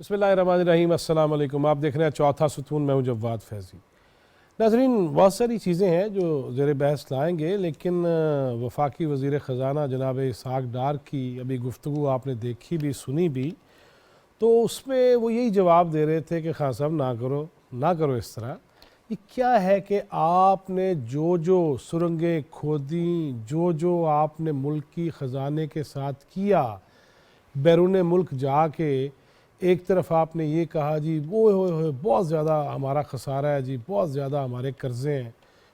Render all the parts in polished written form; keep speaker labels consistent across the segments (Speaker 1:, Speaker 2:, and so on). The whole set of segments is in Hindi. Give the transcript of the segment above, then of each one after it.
Speaker 1: बिस्मिल्लाहिर्रहमानिर्रहीम। अस्सलाम वालेकुम। आप देख रहे हैं चौथा सुतून, मैं हूं जव्वाद फैज़ी। नाज़रीन, बहुत सारी चीज़ें हैं जो ज़ेर बहस लाएंगे, लेकिन वफाकी वज़ीर ख़ज़ाना जनाब इसहाक़ डार की अभी गुफ्तगू आपने देखी भी सुनी भी, तो उसमें वो यही जवाब दे रहे थे कि खान साहब ना करो इस तरह। ये क्या है कि आपने जो जो सुरंगें खोदी, जो आपने मुल्क की ख़जाने के साथ किया, बैरून मुल्क जाके एक तरफ आपने ये कहा जी ओए होए होए बहुत ज़्यादा हमारा खसारा है जी, बहुत ज़्यादा हमारे कर्ज़े हैं,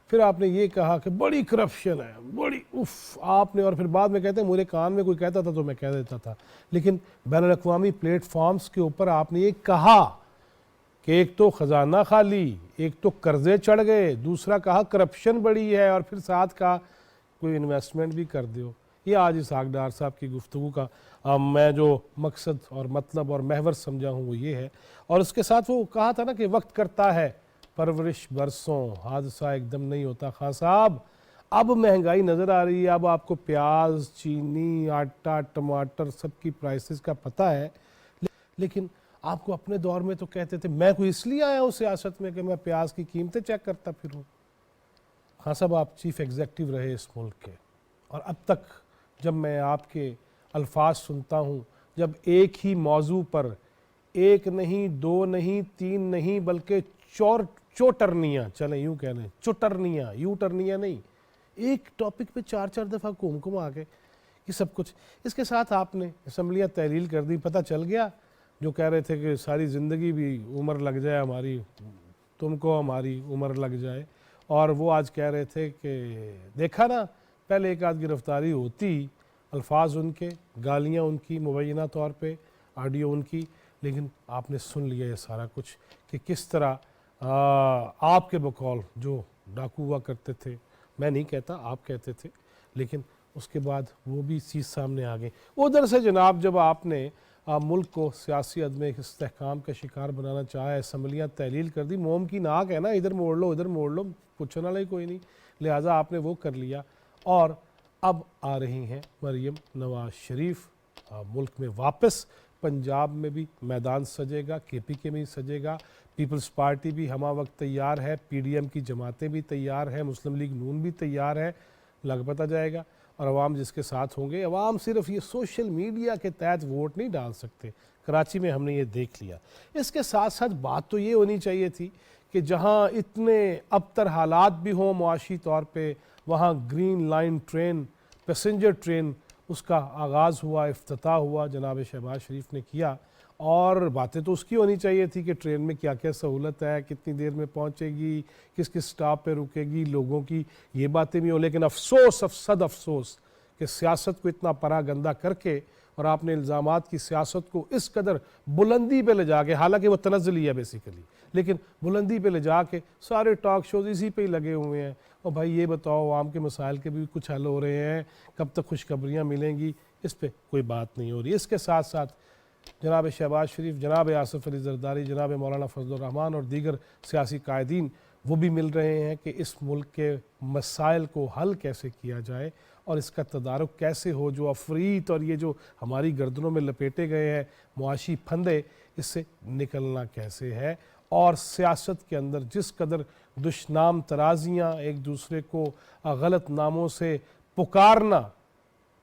Speaker 1: फिर आपने ये कहा कि बड़ी करप्शन है, बड़ी उफ आपने, और फिर बाद में कहते हैं मेरे कान में कोई कहता था तो मैं कह देता था। लेकिन बैनुल अक़वामी प्लेटफॉर्म्स के ऊपर आपने ये कहा कि एक तो ख़जाना खाली, एक तो कर्ज़े चढ़ गए, दूसरा कहा करप्शन बड़ी है, और फिर साथ कहा कोई इन्वेस्टमेंट भी कर दो। ये आज इसहाक़ डार साहब की गुफ्तगू का मैं जो मकसद और मतलब और महवर समझा हूँ वो ये है। और उसके साथ वो कहा था ना कि वक्त करता है परवरिश बरसों, हादसा एकदम नहीं होता। खान साहब, अब महंगाई नज़र आ रही है, अब आपको प्याज, चीनी, आटा, टमाटर सबकी प्राइसेस का पता है, लेकिन आपको अपने दौर में तो कहते थे मैं कोई इसलिए आया हूँ सियासत में कि मैं प्याज की कीमतें चेक करता फिरूँ। खान साहब, आप चीफ़ एग्जेक्टिव रहे इस मुल्क के, और अब तक जब मैं आपके अल्फाज सुनता हूँ, जब एक ही मौजू पर एक नहीं, दो नहीं, तीन नहीं, बल्कि चोटरनियाँ, चलें यूँ कह लें, चुटरनियाँ, यू टर्नियाँ नहीं, एक टॉपिक पे चार चार दफ़ा घूम आके ये सब कुछ। इसके साथ आपने असम्बलियाँ तहलील कर दी, पता चल गया जो कह रहे थे कि सारी ज़िंदगी भी उम्र लग जाए हमारी, तुमको हमारी उम्र लग जाए, और वो आज कह रहे थे कि देखा ना, पहले एक आध गिरफ्तारी होती, अल्फाज उनके, गालियाँ उनकी मुबैना तौर पे, ऑडियो उनकी, लेकिन आपने सुन लिया ये सारा कुछ कि किस तरह आपके बकौल जो डाकू हुआ करते थे, मैं नहीं कहता, आप कहते थे, लेकिन उसके बाद वो भी चीज़ सामने आ गई। उधर से जनाब जब आपने मुल्क को सियासी अदम इस्तेहकाम का शिकार बनाना चाहा, असम्बलियाँ तहलील कर दी, मोम की नाक है ना, इधर मोड़ लो इधर मोड़ लो, पूछने वाला ही कोई नहीं, लिहाजा आपने वो कर लिया। और अब आ रही हैं मरीम नवाज शरीफ मुल्क में वापस, पंजाब में भी मैदान सजेगा, KPK में ही सजेगा, पीपल्स पार्टी भी हमा वक्त तैयार है, PDM की जमातें भी तैयार हैं, मुस्लिम लीग नून भी तैयार है, लग पता जाएगा। और अवाम जिसके साथ होंगे, अवाम सिर्फ ये सोशल मीडिया के तहत वोट नहीं डाल सकते, कराची में हमने ये देख लिया। इसके साथ साथ बात तो ये होनी चाहिए थी कि जहाँ इतने अबतर हालात भी हों मुआशी तौर पे, वहाँ green line train, passenger train, उसका आगाज़ हुआ, इफ्तिताह हुआ, जनाब शहबाज शरीफ ने किया, और बातें तो उसकी होनी चाहिए थी कि ट्रेन में क्या क्या सहूलत है, कितनी देर में पहुंचेगी, किस किस स्टॉप पे रुकेगी, लोगों की ये बातें भी हो। लेकिन अफसोस, सद अफसोस कि सियासत को इतना परा गंदा करके, और आपने इल्ज़ामात की सियासत को इस कदर बुलंदी पे ले जाके, हालांकि वो तनज़्ज़ुली है बेसिकली, लेकिन बुलंदी पे ले जाके सारे टॉक शोज़ इसी पे ही लगे हुए हैं। और भाई ये बताओ, आवाम के मसाइल के भी कुछ हल हो रहे हैं, कब तक खुशखबरियाँ मिलेंगी, इस पर कोई बात नहीं हो रही। इसके साथ साथ जनाब शहबाज शरीफ, जनाब आसिफ अली ज़रदारी, जनाब मौलाना फजलुर रहमान और दीगर सियासी कायदीन वो भी मिल रहे हैं कि इस मुल्क के मसाइल को हल कैसे किया जाए और इसका तदारुक कैसे हो। जो अफरीत और ये जो हमारी गर्दनों में लपेटे गए हैं मुआशी फंदे, इससे निकलना कैसे है, और सियासत के अंदर जिस कदर दुश्नाम तराजियाँ, एक दूसरे को गलत नामों से पुकारना,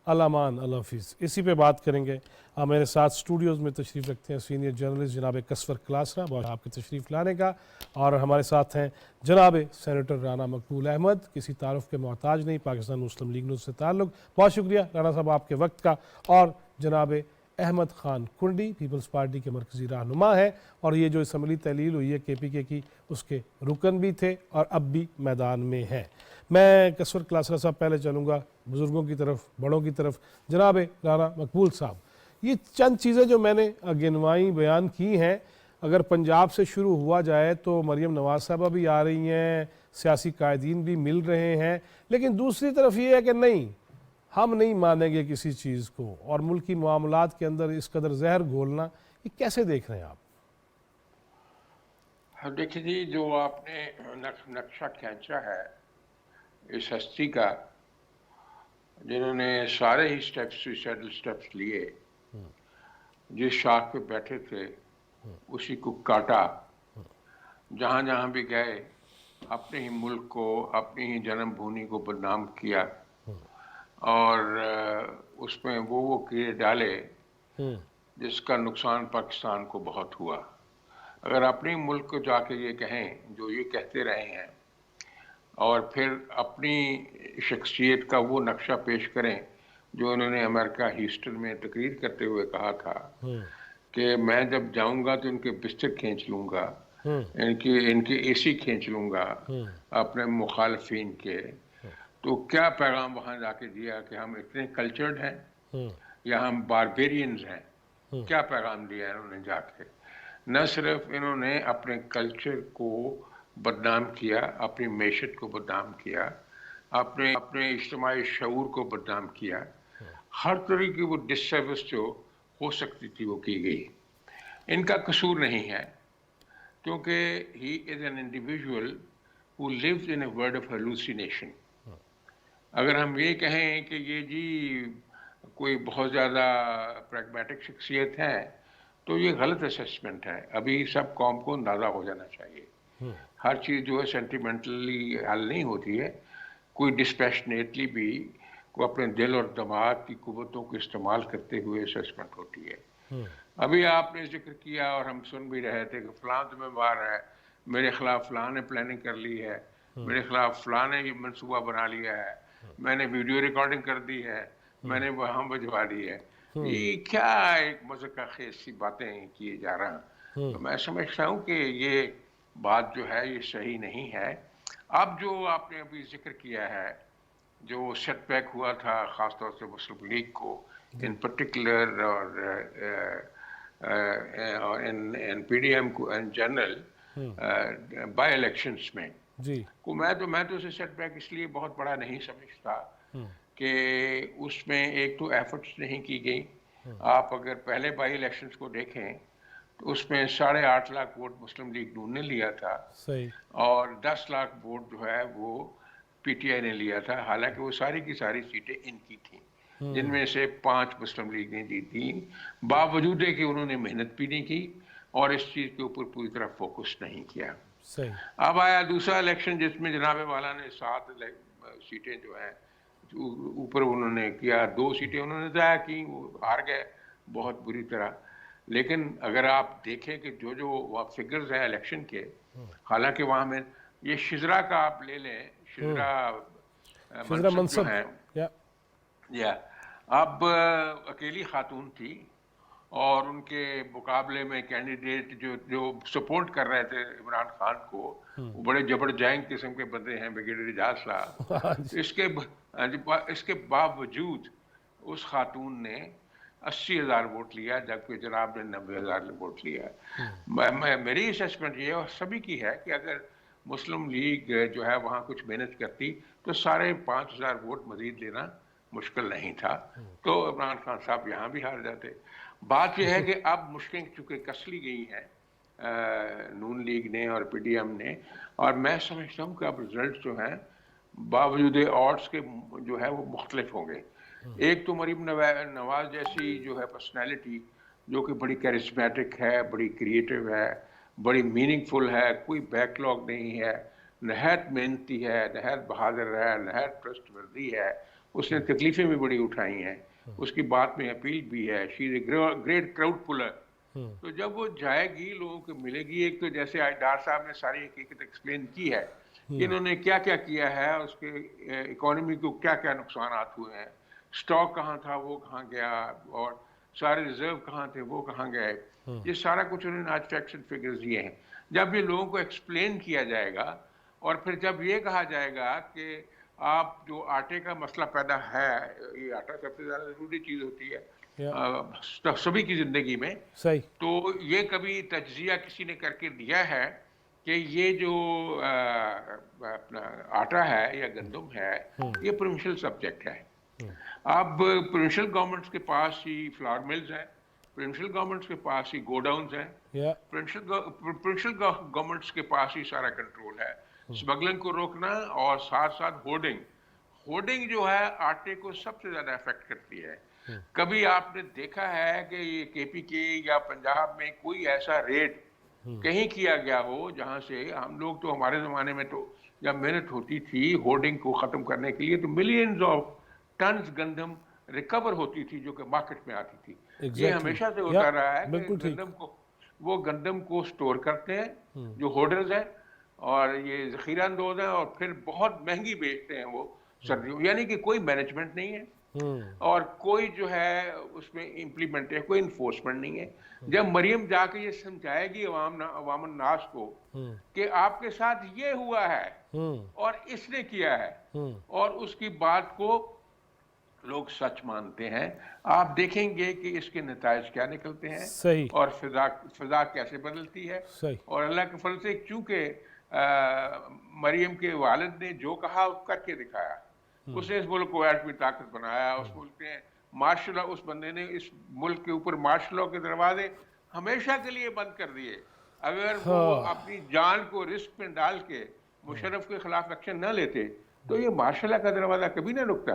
Speaker 1: अलामान अलहफिज़, इसी पे बात करेंगे। मेरे साथ स्टूडियोज़ में तशरीफ़ रखते हैं सीनियर जर्नलिस्ट जनाब कसवर क्लासरा, बहुत आपके तशरीफ़ लाने का। और हमारे साथ हैं जनाब सेनेटर राना मकबूल अहमद, किसी तारुफ के मोहताज नहीं, पाकिस्तान मुस्लिम लीग नून से ताल्लुक़, बहुत शुक्रिया राना साहब आपके वक्त का। और जनाब अहमद ख़ान कुंडी, पीपल्स पार्टी के मरकज़ी रहनुमा है, और ये जो असम्बली तहलील हुई है KPK की, उसके रुकन भी थे और अब भी मैदान में हैं। मैं कसवर क्लासरा साहब पहले चलूँगा बुज़ुर्गों की तरफ, बड़ों की तरफ। जनाब राना मकबूल साहब, ये चंद चीज़ें जो मैंने गिनवाई बयान की हैं, अगर पंजाब से शुरू हुआ जाए तो मरीम नवाज़ साहबा भी आ रही हैं, सियासी कायदीन भी मिल रहे हैं, लेकिन दूसरी तरफ ये है कि नहीं, हम नहीं मानेंगे किसी चीज़ को, और मुल्की मामलात के अंदर इस कदर जहर घोलना, ये कैसे देख रहे हैं आप?
Speaker 2: देखिए जी, जो आपने नक्शा खींचा है इस हस्ती का, जिन्होंने सारे ही स्टेप्स, सुसाइडल स्टेप्स लिए, जिस शाख पे बैठे थे उसी को काटा, जहाँ जहाँ भी गए अपने ही मुल्क को, अपनी ही जन्मभूमि को बदनाम किया और उसमें वो कीड़े डाले जिसका नुकसान पाकिस्तान को बहुत हुआ। अगर अपने मुल्क को जाके ये कहें जो ये कहते रहे हैं और फिर अपनी शख्सियत का वो नक्शा पेश करें जो उन्होंने अमेरिका ह्यूस्टन में तकरीर करते हुए कहा था कि मैं जब जाऊंगा तो इनके बिस्तर खींच लूंगा, इनके एसी खींच लूंगा अपने मुखालफिन के, तो क्या पैगाम वहां जाके दिया कि हम इतने कल्चर्ड हैं या हम बारबेरियंस हैं? क्या पैगाम दिया इन्होंने जाके? न सिर्फ इन्होंने अपने कल्चर को बदनाम किया, अपनी मैशत को बदनाम किया, अपने इज्तिमाई शऊर को बदनाम किया, हर तरह की वो डिसर्विस जो हो सकती थी वो की गई। इनका कसूर नहीं है क्योंकि he is an individual who lives in a world of hallucination. अगर हम ये कहें कि ये जी कोई बहुत ज़्यादा प्रैग्मेटिक शख्सियत है तो ये गलत असेसमेंट है। अभी सब कौम को अंदाज़ा हो जाना चाहिए, हर चीज़ जो है सेंटिमेंटली हल नहीं होती है। कोई डिस्पैशनेटली भी को अपने दिल और दिमाग की कुव्वतों को इस्तेमाल करते हुए असेसमेंट होती है। अभी आपने जिक्र किया और हम सुन भी रहे थे कि फ़लाँ जिम्मेवार है, मेरे खिलाफ फ़लाँ ने प्लानिंग कर ली है, मेरे खिलाफ फ़लाँ ने ये मनसूबा बना लिया है, मैंने वीडियो रिकॉर्डिंग कर दी है, मैंने वहाँ भिजवा दी है। ये क्या एक मज़ाक़ खेज़ सी बातें किए जा रहा हैं। तो मैं समझता हूँ कि ये बात जो है ये सही नहीं है। अब जो आपने अभी जिक्र किया है, जो सेटबैक हुआ था ख़ासतौर से मुस्लिम लीग को इन पर्टिकुलर और इन पीडीएम को इन जनरल बाय इलेक्शंस में
Speaker 1: जी
Speaker 2: को मैं तो उसे सेटबैक इसलिए बहुत बड़ा नहीं समझता कि उसमें एक तो एफर्ट्स नहीं की गई। आप अगर पहले बाई इलेक्शंस को देखें तो उसमें 8.5 लाख वोट मुस्लिम लीग नून ने लिया था
Speaker 1: सही
Speaker 2: और 10 लाख वोट जो है वो पीटीआई ने लिया था। हालांकि वो सारी की सारी सीटें इनकी थी, जिनमें से 5 मुस्लिम लीग ने जीती, बावजूद है कि उन्होंने मेहनत भी नहीं की और इस चीज़ के ऊपर पूरी तरह फोकस नहीं किया।
Speaker 1: सही
Speaker 2: अब आया दूसरा इलेक्शन जिसमें जनाब वाला ने 7 सीटें जो हैं ऊपर उन्होंने किया, 2 सीटें उन्होंने ज़ाया की, वो हार गए बहुत बुरी तरह। लेकिन अगर आप देखें कि जो जो फिगर्स हैं इलेक्शन के, हालांकि वहाँ में ये शिजरा का आप ले लें, शिजरा
Speaker 1: शिजरा
Speaker 2: मनसब जो
Speaker 1: मनसब
Speaker 2: हैं या अब अकेली खातून थी और उनके मुकाबले में कैंडिडेट जो सपोर्ट कर रहे थे इमरान खान को, वो बड़े जबरदस्त किस्म के बंदे हैं, ब्रिगेडियर इजाज साहब। इसके बावजूद उस खातून ने 80,000 वोट लिया जबकि जनाब ने 90,000 वोट लिया। मेरी असेसमेंट ये और सभी की है कि अगर मुस्लिम लीग जो है वहाँ कुछ मेहनत करती तो 5,500 वोट मजीद लेना मुश्किल नहीं था, तो इमरान खान साहब यहाँ भी हार जाते। बात यह है कि अब मुश्किलें चूँकि कस ली गई हैं नून लीग ने और पीडीएम ने, और मैं समझता हूँ कि अब रिजल्ट जो हैं बावजूद ऑड्स के जो है वो मुख्तलिफ होंगे। एक तो मरीम नवाज जैसी जो है पर्सनैलिटी जो कि बड़ी कैरिस्मेटिक है, बड़ी क्रिएटिव है, बड़ी मीनिंगफुल है, कोई बैकलॉग नहीं है, नहायत मेहनती है, नहायत बहादुर है, नहायत ट्रस्टवर्दी है, उसने तकलीफ़ें भी बड़ी उठाई हैं, उसकी बात में अपील भी है, she is a great crowd puller. तो जब वो जाएगी लोगों को मिलेगी, एक तो जैसे आज डार साहब ने सारी हकीकत एक्सप्लेन की है कि इन्होंने क्या क्या किया है, उसके इकोनॉमी को क्या क्या नुकसान हुए हैं, स्टॉक कहाँ था वो कहाँ गया और सारे रिजर्व कहाँ थे वो कहाँ गए, ये सारा कुछ उन्होंने आज फैक्ट्स एंड फिगर्स दिए हैं। जब ये लोगों को एक्सप्लेन किया जाएगा और फिर जब ये कहा जाएगा कि आप जो आटे का मसला पैदा है, ये आटा सबसे ज़्यादा ज़रूरी चीज़ होती है सभी की ज़िंदगी में,
Speaker 1: सही
Speaker 2: तो ये कभी तज्जिया किसी ने करके दिया है कि ये जो अपना आटा है या गंदम है ये प्रोविंशियल सब्जेक्ट है। अब प्रोविंशियल गवर्नमेंट्स के पास ही फ्लावर मिल्स हैं, प्रोविंशियल गवर्नमेंट्स के पास ही गोडाउन्स हैं, प्रोविंशियल गवर्नमेंट्स के पास ही सारा कंट्रोल है स्मगलिंग को रोकना और साथ साथ होर्डिंग जो है आटे को सबसे ज़्यादा अफेक्ट करती है। कभी आपने देखा है कि ये केपीके या पंजाब में कोई ऐसा रेड कहीं किया गया हो जहां से हम लोग तो, हमारे जमाने में तो जब मेहनत होती थी होर्डिंग को खत्म करने के लिए, तो मिलियंस ऑफ टन्स गंदम रिकवर होती थी जो कि मार्केट में आती थी। ये
Speaker 1: एग्जैक्टली
Speaker 2: हमेशा से
Speaker 1: या
Speaker 2: होता रहा है कि
Speaker 1: बिल्कुल ठीक।
Speaker 2: गंदम को, वो गंदम को स्टोर करते हैं जो होर्डर्स हैं, और ये जखीरा अंदोज हैं, और फिर बहुत महंगी बेचते हैं वो सर्दियों, यानी कि कोई मैनेजमेंट नहीं है और कोई जो है उसमें इम्प्लीमेंट है, कोई इन्फोर्समेंट नहीं है। जब मरियम जाके ये समझाएगी अवामन नास को कि आपके साथ ये हुआ है और इसने किया है, और उसकी बात को लोग सच मानते हैं, आप देखेंगे कि इसके नतायज क्या निकलते हैं
Speaker 1: सही
Speaker 2: और फिजा कैसे बदलती है।
Speaker 1: सही
Speaker 2: और अल्लाह के फल से चूंकि मरियम के वालिद ने जो कहा वो करके दिखाया, उसने इस मुल्क को ऐटमी ताकत बनाया, उस मुल्क ने मार्शल, उस बंदे ने इस मुल्क के ऊपर मार्शल लॉ के दरवाजे हमेशा के लिए बंद कर दिए। अगर वो
Speaker 1: हाँ
Speaker 2: अपनी जान को रिस्क में डाल के मुशर्रफ के खिलाफ एक्शन न लेते तो ये मार्शल लॉ का दरवाजा कभी ना रुकता।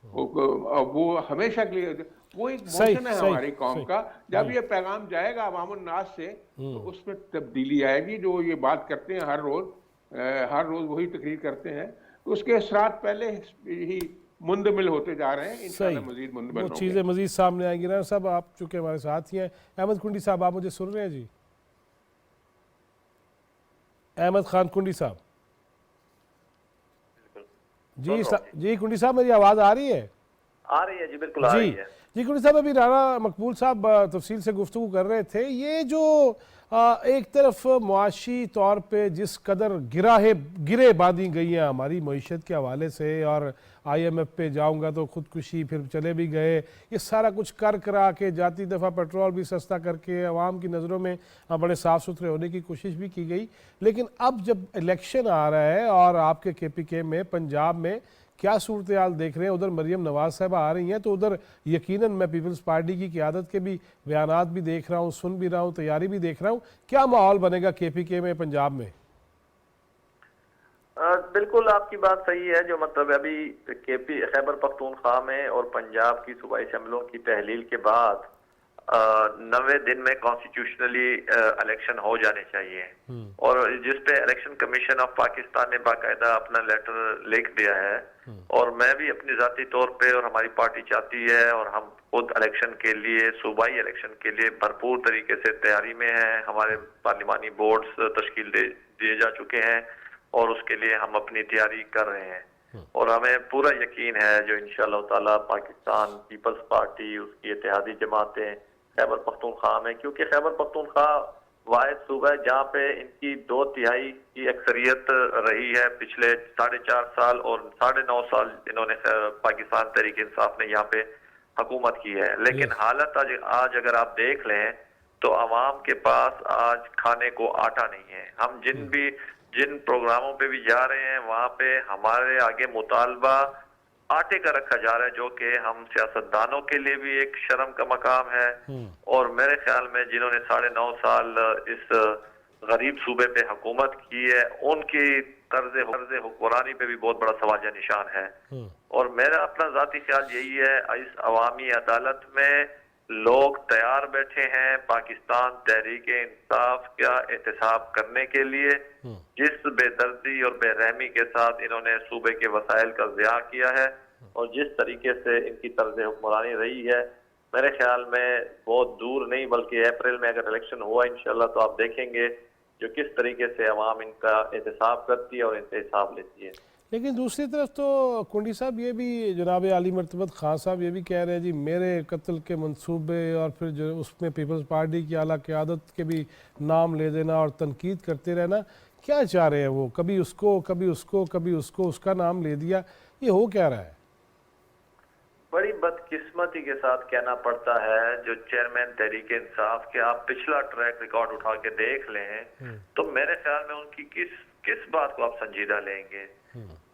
Speaker 2: वो हमेशा के लिए वो एक
Speaker 1: सही
Speaker 2: मोशन है
Speaker 1: सही
Speaker 2: हमारी कौम
Speaker 1: सही
Speaker 2: का। जब ये पैगाम जाएगा अवामुन नास से तो उसमें तब्दीली आएगी। जो ये बात करते हैं हर रोज वही तकरीर करते हैं, तो उसके असरात पहले ही मुंदमिल होते जा रहे हैं,
Speaker 1: सही।
Speaker 2: इंशाल्लाह मजीद मुंदमिल
Speaker 1: वो
Speaker 2: होंगे।
Speaker 1: चीज़ें मज़ीद सामने आएंगी ना सब। आप चूँकि हमारे साथ ही हैं, अहमद कुंडी साहब, आप मुझे सुन रहे हैं जी? अहमद खान कुंडी साहब जी। जी कुंडी साहब, मेरी आवाज़ आ रही है?
Speaker 3: आ रही है जी, बिल्कुल आ रही है
Speaker 1: जी कुंडी साहब, अभी राणा मकबूल साहब तफसील से गुफ्तगू कर रहे थे। ये जो एक तरफ मुआशी तौर पे जिस कदर गिरे बांधी गई हैं हमारी मीशत के हवाले से, और IMF पे जाऊंगा तो ख़ुदकुशी, फिर चले भी गए, ये सारा कुछ कर करा के जाती दफ़ा पेट्रोल भी सस्ता करके अवाम की नज़रों में बड़े साफ़ सुथरे होने की कोशिश भी की गई। लेकिन अब जब इलेक्शन आ रहा है और आपके KPK में पंजाब में क्या सूरत हाल देख रहे हैं, उधर मरियम नवाज साहब आ रही हैं, तो उधर यकीनन मैं पीपल्स पार्टी की क़यादत के भी बयानात भी देख रहा हूँ, सुन भी रहा हूँ, तैयारी भी देख रहा हूँ। क्या माहौल बनेगा KPK में पंजाब में?
Speaker 3: बिल्कुल आपकी बात सही है। जो मतलब अभी खैबर पख्तूनख्वा में और पंजाब की सूबाई असम्बलियों की तहलील के बाद 90 दिन में कॉन्स्टिट्यूशनली इलेक्शन हो जाने चाहिए, और जिस पे इलेक्शन कमीशन ऑफ पाकिस्तान ने बाकायदा अपना लेटर लिख दिया है, और मैं भी अपनी जाती तौर पे और हमारी पार्टी चाहती है, और हम खुद इलेक्शन के लिए, सूबाई इलेक्शन के लिए भरपूर तरीके से तैयारी में हैं। हमारे पार्लिमानी बोर्ड्स तश्कील दिए जा चुके हैं और उसके लिए हम अपनी तैयारी कर रहे हैं, और हमें पूरा यकीन है जो इंशाअल्लाह ताला पाकिस्तान पीपल्स पार्टी, उसकी इत्तेहादी जमातें खैबर पख्तूनख्वा में, क्योंकि खैबर पख्तूनख्वा वाहिद सूबा है जहाँ पे इनकी 2/3 की अक्सरियत रही है पिछले 4.5 साल, और 9.5 साल इन्होंने पाकिस्तान तहरीक इंसाफ ने यहाँ पे हुकूमत की है। लेकिन हालत आज अगर आप देख लें तो अवाम के पास आज खाने को आटा नहीं है। हम जिन प्रोग्रामों पे भी जा रहे हैं वहां पे हमारे आगे मुतालबा आटे का रखा जा रहा है, जो कि हम सियासतदानों के लिए भी एक शर्म का मकाम है। और मेरे ख्याल में जिन्होंने 9.5 साल इस गरीब सूबे पे हुकूमत की है, उनकी तर्ज हुक्मरानी पे भी बहुत बड़ा सवालिया निशान है। और मेरा अपना जाती ख्याल यही है, इस अवामी अदालत में लोग तैयार बैठे हैं पाकिस्तान तहरीक इंसाफ का एहतसाब करने के लिए। जिस बेदर्दी और बेरहमी के साथ इन्होंने सूबे के वसाइल का ज़िया किया है और जिस तरीके से इनकी तर्ज हुक्मरानी रही है, मेरे ख्याल में बहुत दूर नहीं बल्कि अप्रैल में अगर इलेक्शन हुआ इंशाल्लाह तो आप देखेंगे जो किस तरीके से अवाम इनका एहतसाब करती है और इनसे हिसाब लेती है।
Speaker 1: लेकिन दूसरी तरफ तो कुंडी साहब ये भी जनाब आली मरतबत खान साहब ये भी कह रहे हैं जी, मेरे कत्ल के मंसूबे और फिर जो उसमें पीपल्स पार्टी की आला क़यादत के भी नाम ले देना और तनकीद करते रहना, क्या चाह रहे हैं वो? कभी उसको कभी उसको कभी उसको, उसका नाम ले दिया, ये हो क्या रहा है?
Speaker 3: बड़ी बदकिस्मती के साथ कहना पड़ता है जो चेयरमैन तहरीक इंसाफ के आप पिछला ट्रैक रिकॉर्ड उठा के देख लें तो मेरे ख्याल में उनकी किस बात को आप संजीदा लेंगे,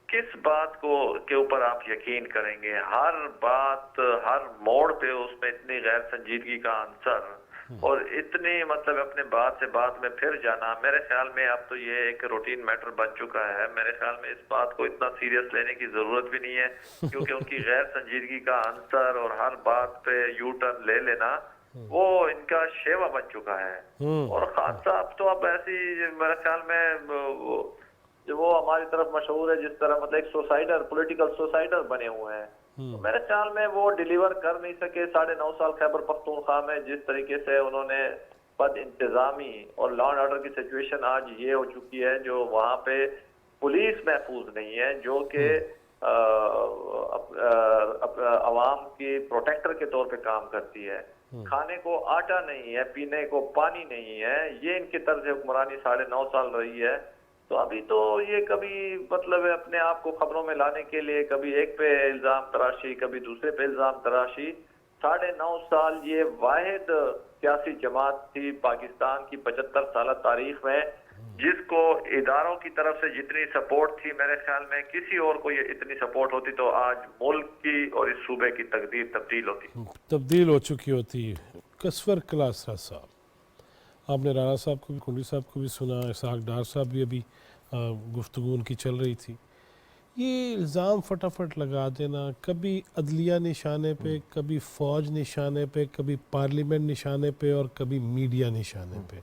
Speaker 3: किस बात को के ऊपर आप यकीन करेंगे? हर बात हर मोड़ पे उसमें इतनी गैर संजीदगी का आंसर और इतनी मतलब अपने बात से बात में फिर जाना, मेरे ख्याल में अब तो ये एक रूटीन मैटर बन चुका है। मेरे ख्याल में इस बात को इतना सीरियस लेने की जरूरत भी नहीं है, क्योंकि उनकी गैर संजीदगी का आंसर और हर बात पे यू टर्न ले लेना वो इनका शेवा बन चुका है। और खान साहब तो अब ऐसी मेरे ख्याल में वो हमारी तरफ मशहूर है जिस तरह मतलब एक सोसाइडर, पॉलिटिकल सोसाइडर बने हुए हैं। तो मेरे ख्याल में वो डिलीवर कर नहीं सके 9.5 साल खैबर पख्तूनख्वा में जिस तरीके से उन्होंने बद इंतजामी और लॉ एंड ऑर्डर की सिचुएशन आज ये हो चुकी है जो वहाँ पे पुलिस महफूज नहीं है, जो कि अवाम की प्रोटेक्टर के तौर पे काम करती है। खाने को आटा नहीं है, पीने को पानी नहीं है, ये इनकी तर्ज हुक्मरानी 9.5 साल रही है। तो अभी तो ये कभी मतलब अपने आप को खबरों में लाने के लिए कभी एक पे इल्जाम तराशी, कभी दूसरे पे इल्जाम तराशी। 9.5 साल ये वाहिद सियासी जमात थी पाकिस्तान की 75 साल तारीख में जिसको इदारों की तरफ से जितनी सपोर्ट थी, मेरे ख्याल में किसी और को ये इतनी सपोर्ट होती तो आज मुल्क की और इस सूबे की तकदीर तब्दील
Speaker 1: हो चुकी होती। कसवर कलासरा साहब, आपने राणा साहब को भी, कुंडी साहब को भी सुना, इसहाक डार साहब भी अभी गुफ्तगू उनकी चल रही थी। ये इल्ज़ाम फटाफट लगा देना, कभी अदलिया निशाने पे, कभी फ़ौज निशाने पे, कभी पार्लियामेंट निशाने पे और कभी मीडिया निशाने पे,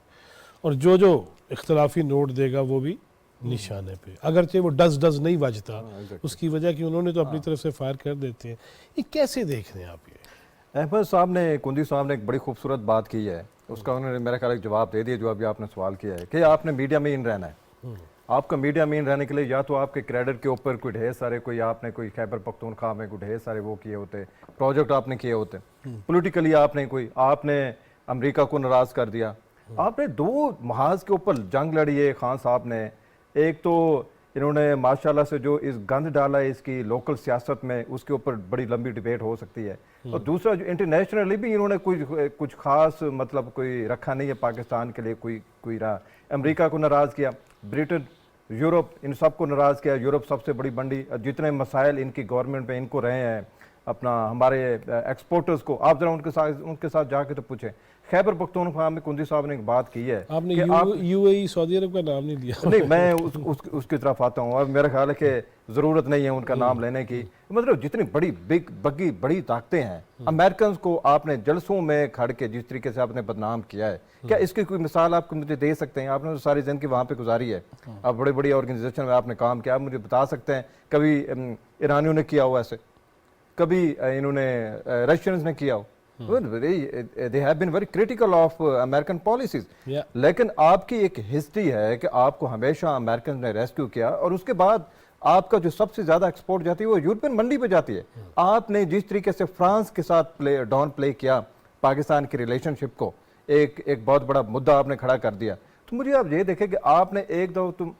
Speaker 1: और जो इख्तलाफी नोट देगा वो भी निशाने पे, अगरचे वो डज नहीं बजता। उसकी वजह कि उन्होंने तो अपनी तरफ से फायर कर देते हैं। ये कैसे देख रहे हैं आप? ये
Speaker 4: अहमद साहब ने, कुंदी साहब ने एक बड़ी खूबसूरत बात की है, उसका उन्होंने मेरा ख्याल एक जवाब दे दिया जो अभी आपने सवाल किया है कि आपने मीडिया में इन रहना है। आपका मीडिया में इन रहने के लिए या तो आपके क्रेडिट के ऊपर कोई ढेर सारे कोई आपने कोई खैबर पख्तूनख्वा में कोई ढेर सारे वो किए होते, प्रोजेक्ट आपने किए होते, पॉलिटिकली आपने अमेरिका को नाराज़ कर दिया, आपने 2 महाज के ऊपर जंग लड़ी है खान साहब ने। एक तो इन्होंने माशाल्लाह से जो इस गंद डाला है इसकी लोकल सियासत में, उसके ऊपर बड़ी लंबी डिबेट हो सकती है, और दूसरा जो इंटरनेशनली भी इन्होंने कुछ खास मतलब कोई रखा नहीं है पाकिस्तान के लिए कोई रहा। अमेरिका को नाराज़ किया, ब्रिटेन, यूरोप, इन सब को नाराज़ किया। यूरोप सबसे बड़ी मंडी, जितने मसाइल इनकी गवर्नमेंट में इनको रहे हैं, अपना हमारे एक्सपोर्टर्स को आप जरा उनके साथ जाके तो पूछें। खैबर पख्तूनख्वा में कुंदी साहब ने एक बात की है,
Speaker 1: आपने यूएई सौदी अरब का नाम नहीं लिया।
Speaker 4: नहीं, मैं उसकी तरफ आता हूँ। अब मेरा ख्याल है कि जरूरत नहीं है उनका नाम लेने की। मतलब जितनी बड़ी ताकतें हैं, अमेरिकन को आपने जलसों में खड़ के जिस तरीके से आपने बदनाम किया है, क्या इसकी कोई मिसाल आप मुझे दे सकते हैं? आपने तो सारी जिंदगी वहाँ पे गुजारी है, आप बड़ी बड़ी ऑर्गेनाइजेशन में आपने काम किया, आप मुझे बता सकते हैं कभी ईरानियों ने किया हो ऐसे, कभी इन्होंने रशियंस ने किया हो? They have been very critical of American policies. लेकिन आपकी एक हिस्ट्री है कि आपको हमेशा अमेरिकन ने रेस्क्यू किया, और उसके बाद आपका जो सबसे ज्यादा एक्सपोर्ट जाती है वो यूरोपियन मंडी पे जाती है। आपने जिस तरीके से फ्रांस के साथ डाउन प्ले किया पाकिस्तान की रिलेशनशिप को, एक बहुत बड़ा मुद्दा आपने खड़ा कर दिया। तो मुझे आप ये देखें कि आपने एक दो तुम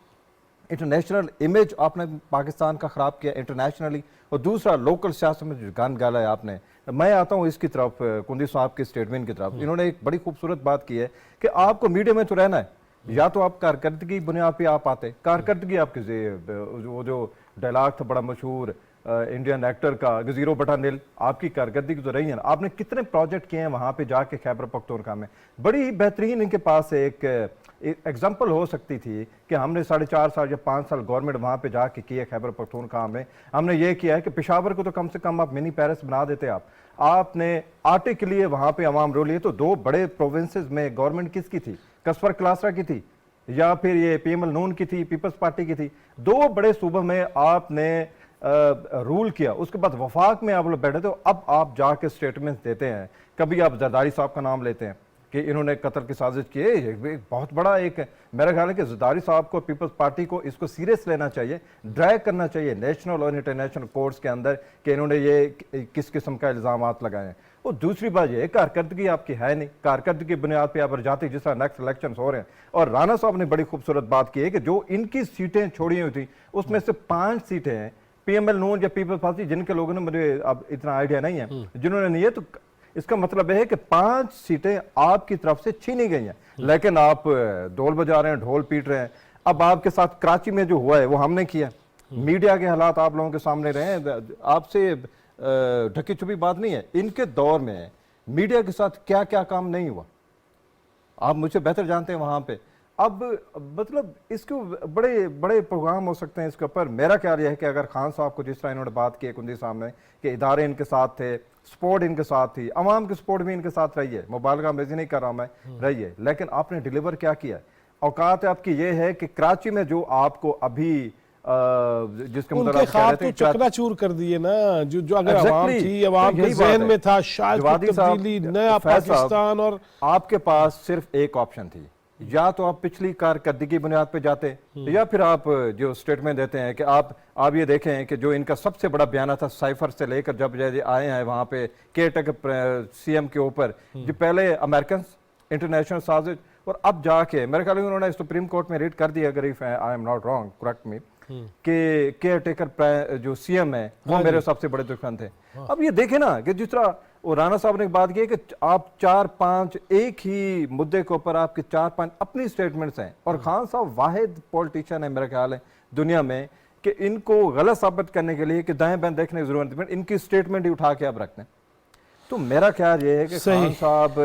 Speaker 4: इंटरनेशनल इमेज आपने पाकिस्तान का ख़राब किया इंटरनेशनली, और दूसरा लोकल सियासत में जो गंद गाला है आपने। मैं आता हूँ इसकी तरफ, कुंदी साहब के स्टेटमेंट की तरफ। इन्होंने एक बड़ी खूबसूरत बात की है कि आपको मीडिया में तो रहना है, या तो आप कारकर्दगी बुनियाद पे आप आते, कारकर्दगी आपकी वो जो डायलॉग था बड़ा मशहूर इंडियन एक्टर का, 0/0 आपकी कारकर्दगी तो रही है ना। आपने कितने प्रोजेक्ट किए हैं वहाँ पे जाके खैबर पख्तूनख्वा में, बड़ी बेहतरीन इनके पास एक एग्जाम्पल हो सकती थी कि हमने 4.5 साल या 5 साल गवर्नमेंट वहाँ पे जाके किए खैबर पख्तूनख्वा में। हमने ये किया है कि पेशावर को तो कम से कम आप मिनी पेरिस बना देते। आपने आटे के लिए वहाँ पे अवाम रो लिए। तो 2 बड़े प्रोविंसेस में गवर्नमेंट किसकी थी? कसवर कलासरा की थी या फिर ये पीएमएल नून की थी, पीपल्स पार्टी की थी? 2 बड़े सूबों में आपने रूल किया। उसके बाद वफाक में आप लोग बैठे थे, अब आप जाके स्टेटमेंट देते हैं। कभी आप जरदारी साहब का नाम लेते हैं कि इन्होंने कत्ल की साजिश की है। एक बहुत बड़ा मेरा ख्याल है कि जरदारी साहब को, पीपल्स पार्टी को इसको सीरियस लेना चाहिए, ड्रैग करना चाहिए नेशनल और इंटरनेशनल कोर्ट्स के अंदर कि इन्होंने ये किस किस्म का इल्जाम लगाए हैं। और दूसरी बात ये, कारकर्दगी आपकी है नहीं, कारकर्दगी की बुनियाद पर आप जाती जिस तरह नेक्स्ट इलेक्शन हो रहे हैं। और राणा साहब ने बड़ी खूबसूरत बात की है कि जो इनकी सीटें छोड़ी हुई थी उसमें से 5 सीटें हैं पीएमएल नून या पीपल्स पार्टी, जिनके लोगों ने, मुझे अब इतना आइडिया नहीं है, जिन्होंने नहीं है। तो इसका मतलब है कि 5 सीटें आपकी तरफ से छीनी गई हैं, लेकिन आप ढोल बजा रहे हैं, ढोल पीट रहे हैं। अब आपके साथ कराची में जो हुआ है वो हमने किया। मीडिया के हालात आप लोगों के सामने रहे हैं, आपसे ढकी छुपी बात नहीं है। इनके दौर में मीडिया के साथ क्या क्या काम नहीं हुआ, आप मुझसे बेहतर जानते हैं वहाँ पे। अब मतलब इसको बड़े बड़े प्रोग्राम हो सकते हैं इसके ऊपर। मेरा ख्याल यह है कि अगर खान साहब को जिस तरह इन्होंने बात की कुंदी साहब ने कि इदारे इनके साथ थे, सपोर्ट इनके साथ थी, अवाम की सपोर्ट भी इनके साथ रही है, मुबालगा अंबाजी नहीं कर रहा मैं, रही है, लेकिन आपने डिलीवर क्या किया है? औकात आपकी ये है कि कराची में जो आपको अभी जिसके
Speaker 1: उनके
Speaker 4: मतलब
Speaker 1: ख्वाब तो चकनाचूर कर दिए ना, जो अगर अवाम थी, अवाम के जहन में था शायद तब्दीली, नया पाकिस्तान, और
Speaker 4: आपके पास सिर्फ एक ऑप्शन थी, या तो आप पिछली कारकर्दगी की बुनियाद पे जाते, या फिर आप जो स्टेटमेंट देते हैं कि आप ये देखें कि जो इनका सबसे बड़ा बयान था साइफर से लेकर जब आए हैं वहां पे केयरटेकर सीएम के ऊपर, जो पहले अमेरिकन इंटरनेशनल साजिश, और अब जाके मेरे ख्याल में उन्होंने सुप्रीम कोर्ट में रीड कर दिया, अगर if I am not wrong, correct मी, कि केयरटेकर जो सीएम है वो मेरे सबसे बड़े दुश्मन थे। अब ये देखे ना कि जिस तरह वो राणा साहब ने बात की कि आप 4-5 एक ही मुद्दे के ऊपर आपके 4-5 अपनी स्टेटमेंट्स हैं, और खान साहब वाहिद पॉलिटिशियन है मेरा ख्याल है दुनिया में कि इनको गलत साबित करने के लिए कि दाएं बाएं देखने की जरूरत नहीं, इनकी स्टेटमेंट ही उठा के आप रखते हैं। तो मेरा ख्याल ये है कि खान साहब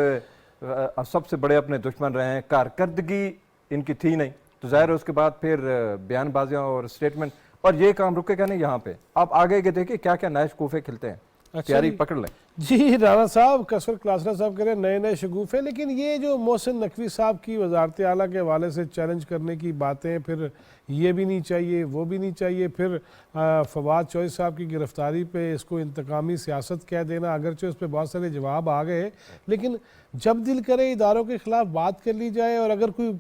Speaker 4: सबसे बड़े अपने दुश्मन रहे हैं, कारकर्दगी इनकी थी नहीं, तो जाहिर है उसके बाद फिर बयानबाजियां और स्टेटमेंट, और ये काम रुकेगा नहीं यहाँ पे। आप आगे के देखिए क्या क्या नए शगुफे खिलते हैं, तैयारी पकड़ लें।
Speaker 1: जी राणा साहब, कसर क्लासरा साहब कह रहे हैं नए नए शगुफे, लेकिन ये जो मोहसिन नकवी साहब की वजारत आला के हवाले से चैलेंज करने की बातें, फिर ये भी नहीं चाहिए वो भी नहीं चाहिए, फिर फवाद चौधरी साहब की गिरफ्तारी पे इसको इंतकामी सियासत कह देना, अगरचे उस पर बहुत सारे जवाब आ गए, लेकिन जब दिल करे इदारों के खिलाफ बात कर ली जाए, और अगर कोई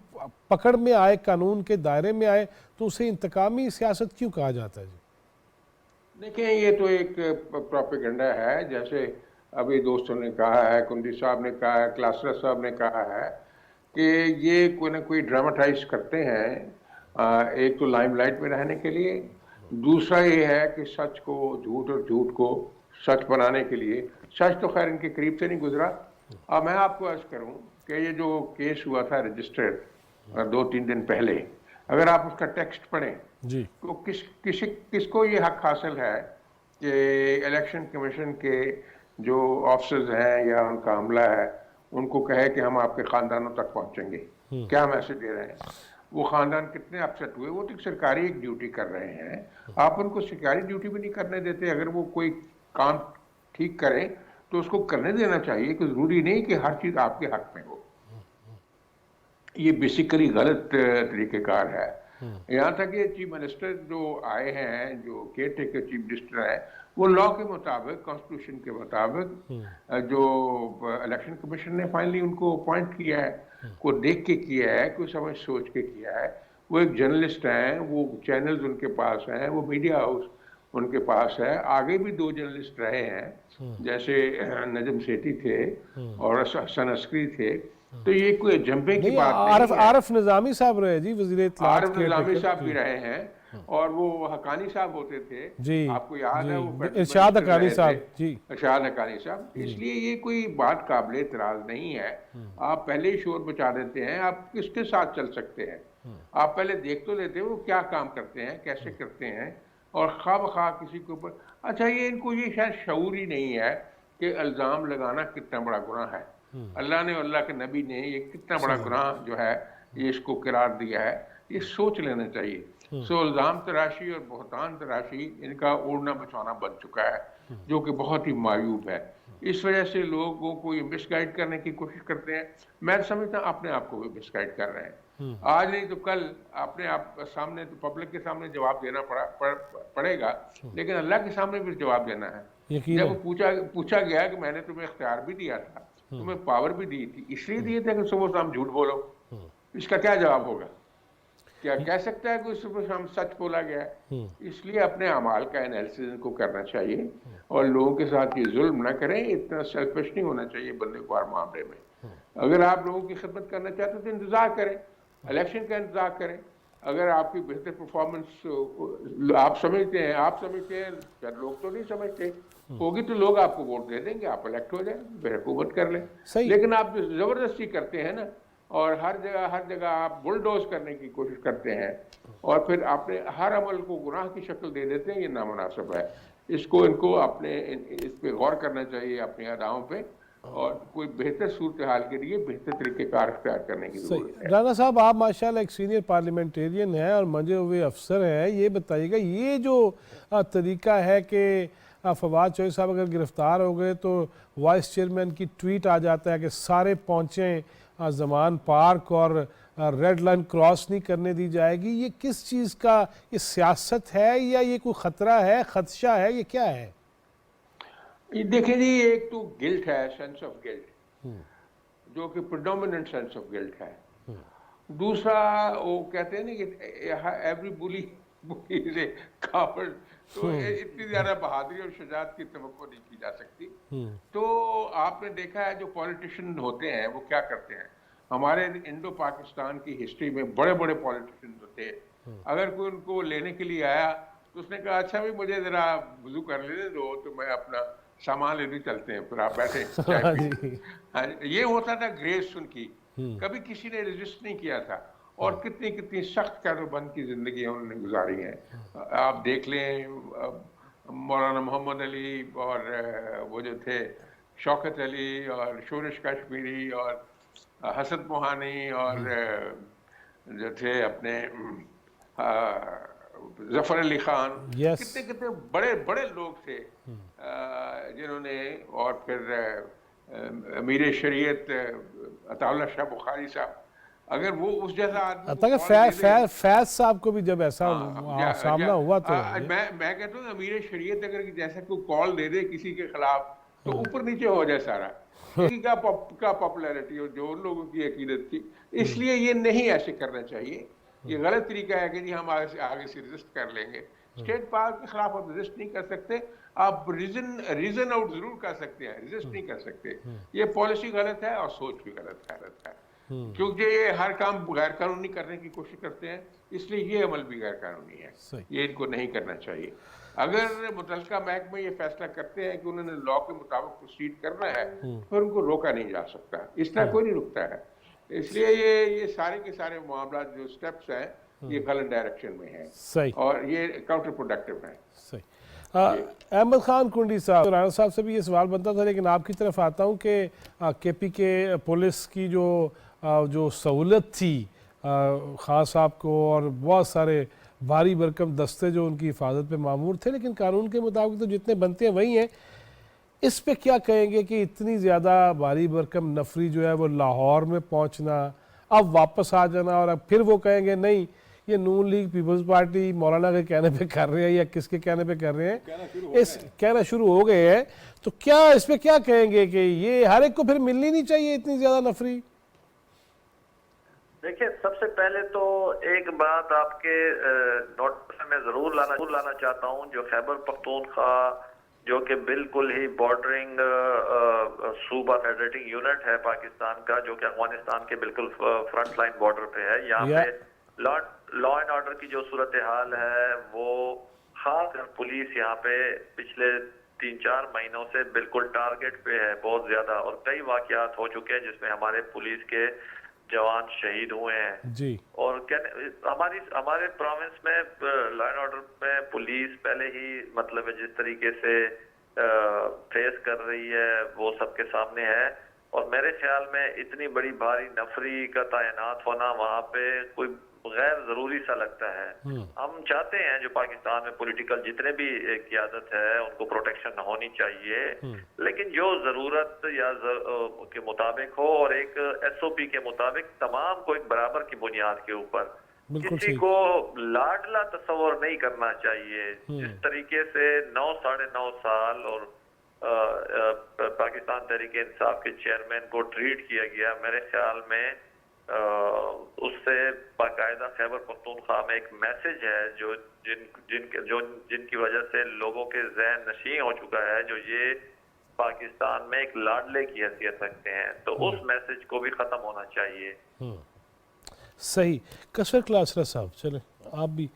Speaker 1: पकड़ में आए, कानून के दायरे में आए, तो उसे इंतकामी सियासत क्यों कहा जाता है? जी
Speaker 2: देखिए, ये तो एक प्रोपेगेंडा है, जैसे अभी दोस्तों ने कहा है, कुंदी साहब ने कहा है, क्लासरा साहब ने कहा है कि ये कोई ना कोई ड्रामेटाइज करते हैं, एक तो लाइमलाइट में रहने के लिए, दूसरा ये है कि सच को झूठ और झूठ को सच बनाने के लिए। सच तो खैर इनके करीब से नहीं गुजरा। अब मैं आपको अर्ज करूं कि ये जो केस हुआ था रजिस्टर्ड 2-3 दिन पहले, अगर आप उसका टेक्स्ट पढ़ें
Speaker 1: जी,
Speaker 2: तो किसको ये हक हासिल है कि इलेक्शन कमीशन के जो ऑफिसर्स हैं या उनका अमला है उनको कहे कि हम आपके खानदानों तक पहुंचेंगे? क्या मैसेज दे रहे हैं? वो खानदान कितने अपसेट हुए? वो तो सरकारी एक ड्यूटी कर रहे हैं, आप उनको सरकारी ड्यूटी भी नहीं करने देते। अगर वो कोई काम ठीक करें तो उसको करने देना चाहिए, कि जरूरी नहीं कि हर चीज आपके हक में हो। ये बेसिकली गलत तरीकेकार है। यहाँ तक ये चीफ मिनिस्टर जो आए हैं, जो केयर टेकर चीफ मिनिस्टर है, वो लॉ के मुताबिक, कॉन्स्टिट्यूशन के मुताबिक जो इलेक्शन कमीशन ने फाइनली उनको अपॉइंट किया है, को देख के किया है, कोई समझ सोच के किया है। वो एक जर्नलिस्ट हैं, वो चैनल्स उनके पास हैं, वो मीडिया हाउस उनके पास है। आगे भी 2 जर्नलिस्ट रहे हैं, जैसे नजम सेठी थे और हसन अस्करी थे। तो ये कोई जंपे की बात नहीं है।
Speaker 1: आरफ निजामी साहब रहे जी, वज़ीर
Speaker 2: आरफ निजामी साहब भी रहे हैं, और वो हकानी साहब होते थे
Speaker 1: जी,
Speaker 2: आपको याद है, वो
Speaker 1: इरशाद हकानी साहब जी,
Speaker 2: इरशाद हकानी साहब। इसलिए ये कोई बात काबिल इतराज नहीं है। आप पहले ही शोर मचा देते हैं, आप किसके साथ चल सकते हैं? आप पहले देख तो लेते हो वो क्या काम करते हैं, कैसे करते हैं, और खा किसी के ऊपर। अच्छा, ये इनको ये शायद शऊर ही नहीं है कि इल्ज़ाम लगाना कितना बड़ा गुनाह है। अल्लाह ने, अल्लाह के नबी ने ये कितना बड़ा गुनाह जो है ये इसको करार दिया है, ये सोच लेना चाहिए। सो इल्ज़ाम तराशी और बहतान तराशी इनका उड़ना बचाना बन चुका है, जो कि बहुत ही मायूब है। इस वजह से लोगों को ये मिसगाइड करने की कोशिश करते हैं। मैं समझता हूँ अपने आप को भी मिसगाइड कर रहे हैं। आज नहीं तो कल अपने आप सामने, तो पब्लिक के सामने जवाब देना पड़ेगा, लेकिन अल्लाह के सामने भी जवाब देना है। जब पूछा गया कि मैंने तुम्हें इख्तियार भी दिया था, तुम्हें पावर भी दी थी, इसलिए दिए थे कि सुबह शाम झूठ बोलो, इसका क्या जवाब होगा? क्या कह सकता है कि सुबह शाम सच बोला गया है? इसलिए अपने अमाल का एनालिसिस इनको करना चाहिए, और लोगों के साथ ये जुल्म ना करें। इतना सेल्फिश नहीं होना चाहिए बंदे को हर मामले में। अगर आप लोगों की खिदमत करना चाहते हैं तो इंतजार करें, इलेक्शन का इंतजार करें। अगर आपकी बेहतर परफॉर्मेंस आप समझते हैं, शायद लोग तो नहीं समझते होगी, तो लोग आपको वोट दे देंगे, आप इलेक्ट हो जाए, फिर हुकूमत कर लें। लेकिन आप जो जबरदस्ती करते हैं ना, और हर जगह आप बुलडोज करने की कोशिश करते हैं, और फिर आपने हर अमल को गुनाह की शक्ल दे देते हैं, ये नामुनासिब है। इनको अपने इस पे गौर करना चाहिए, अपनी अदाओं पे, और कोई बेहतर सूरत हाल के लिए बेहतर तरीक़ेकार इख्तियार करने की
Speaker 1: सही।
Speaker 2: ज़रूरत है।
Speaker 1: राना साहब, आप माशाल्लाह एक सीनियर पार्लियामेंटेरियन हैं और मंजे हुए अफसर हैं, ये बताइएगा ये जो तरीका है कि फवाद चौधरी साहब अगर गिरफ़्तार हो गए तो वाइस चेयरमैन की ट्वीट आ जाता है कि सारे पहुँचें जमान पार्क और रेड लाइन क्रॉस नहीं करने दी जाएगी, ये किस चीज़ का, ये सियासत है या ये कोई ख़तरा है, खदशा है, ये क्या है?
Speaker 2: ये देखिए जी, एक तो गिल्ट है, सेंस ऑफ गिल्ट, जो कि प्रिडोमिनेंट सेंस ऑफ गिल्ट है। दूसरा वो कहते हैं ना कि every bully is a coward, तो इतनी ज्यादा बहादुरी और शुजात की तवक्को नहीं की जा सकती। तो आपने देखा है जो पॉलिटिशियन होते हैं वो क्या करते हैं, हमारे इंडो पाकिस्तान की हिस्ट्री में बड़े बड़े पॉलिटिशियन होते हैं, अगर कोई उनको लेने के लिए आया तो उसने कहा अच्छा भाई मुझे जरा वुजू कर लेने दो तो मैं अपना सामान लेने चलते हैं, फिर आप बैठे चाय पीजिए। ये होता था ग्रेस उनकी, कभी किसी ने रेजिस्ट नहीं किया था, और कितनी कितनी सख्त कैदोबंद की जिंदगी उन्होंने गुजारी है। आप देख लें मौलाना मोहम्मद अली और वो जो थे शौकत अली और शोरिश कश्मीरी और हसद मोहानी और जो थे अपने जफर अली खान, कितने कितने बड़े बड़े लोग थे जिन्होंने, और फिर अमीर शरीयत अताउल्लाह शाह बुखारी साहब, अगर वो उस जैसा आदमी
Speaker 1: फैज साहब को भी जब ऐसा सामना हुआ तो
Speaker 2: मैं कहता हूँ अमीर शरीयत अगर जैसा कोई कॉल दे दे किसी के खिलाफ तो ऊपर नीचे हो जाए सारा, क्या पॉपुलैरिटी और जो उन लोगों की अकीदत थी। इसलिए ये नहीं ऐसे करना चाहिए, ये गलत तरीका है कि जी हम आगे से रजिस्ट कर लेंगे। स्टेट पावर के खिलाफ आप रजिस्ट नहीं कर सकते, आप रीजन आउट जरूर कर सकते हैं, रजिस्ट नहीं कर सकते। ये पॉलिसी गलत है और सोच भी गलत है, क्योंकि ये हर काम गैर कानूनी करने की कोशिश करते हैं, इसलिए ये अमल भी गैर कानूनी है, ये इनको नहीं करना चाहिए। अगर मुतल्लिका महकमे ये फैसला करते हैं कि उन्होंने लॉ के मुताबिक प्रोसीड करना है फिर उनको रोका नहीं जा सकता, इस तरह कोई नहीं रुकता है। इसलिए ये सारे के सारे मामला जो स्टेप्स हैं ये गलत डायरेक्शन में हैं, सही, और ये काउंटर प्रोडक्टिव है।
Speaker 1: सही। अहमद खान कुंडी साहब, राना साहब से भी ये सवाल बनता था, लेकिन आपकी तरफ आता हूँ कि केपी के पुलिस की जो सहूलत थी खान साहब को और बहुत सारे भारी भरकम दस्ते जो उनकी हिफाजत पे मामूर थे, लेकिन कानून के मुताबिक तो जितने बनते हैं वही हैं, इस पे क्या कहेंगे कि इतनी ज़्यादा भारी भरकम नफरी जो है वो लाहौर में पहुंचना, अब वापस आ जाना, और अब फिर वो कहेंगे नहीं ये नून लीग पीपल्स पार्टी मौलाना के कहने पे कर रहे हैं या किसके कहने पे कर रहे हैं, कहना शुरू हो गए हैं, तो क्या इस पे क्या कहेंगे कि ये हर एक को फिर मिलनी नहीं चाहिए इतनी ज़्यादा नफरी?
Speaker 3: देखिए, सबसे पहले तो एक बात आपके नोटिस में जरूर लाना चाहता हूं, जो खैबर पख्तूनख्वा जो कि बिल्कुल ही बॉर्डरिंग सूबा फेडरेटिंग यूनिट है पाकिस्तान का, जो कि अफगानिस्तान के बिल्कुल फ्रंट लाइन बॉर्डर पे है, यहाँ पे लॉ एंड ऑर्डर की जो सूरत हाल है वो खासकर पुलिस यहाँ पे पिछले 3-4 महीनों से बिल्कुल टारगेट पे है बहुत ज्यादा, और कई वाकयात हो चुके हैं जिसमें हमारे पुलिस के जवान शहीद हुए हैं जी। और हमारे प्रोविंस में लॉ एंड ऑर्डर में पुलिस पहले ही मतलब जिस तरीके से फेस कर रही है वो सबके सामने है, और मेरे ख्याल में इतनी बड़ी भारी नफरी का तैनात होना वहाँ पे कोई गैर जरूरी सा लगता है। हम चाहते हैं जो पाकिस्तान में पॉलिटिकल जितने भी क़यादत है उनको प्रोटेक्शन होनी चाहिए, लेकिन जो जरूरत या के मुताबिक हो और एक SOP के मुताबिक तमाम को एक बराबर की बुनियाद के ऊपर, किसी को लाडला तस्वर नहीं करना चाहिए। जिस तरीके से 9-9.5 साल और पाकिस्तान तहरीक इंसाफ के चेयरमैन को ट्रीट किया गया, मेरे ख्याल में उससे बाकायदा खैबर पख्तूनख्वा में एक मैसेज है जो जिनकी वजह से लोगों के जहन नशीं हो चुका है, जो ये पाकिस्तान में एक लाडले की हैसियत रखते हैं, तो उस मैसेज को भी खत्म होना चाहिए।
Speaker 1: सही। कसर क्लासरा साहब, चले आप भी,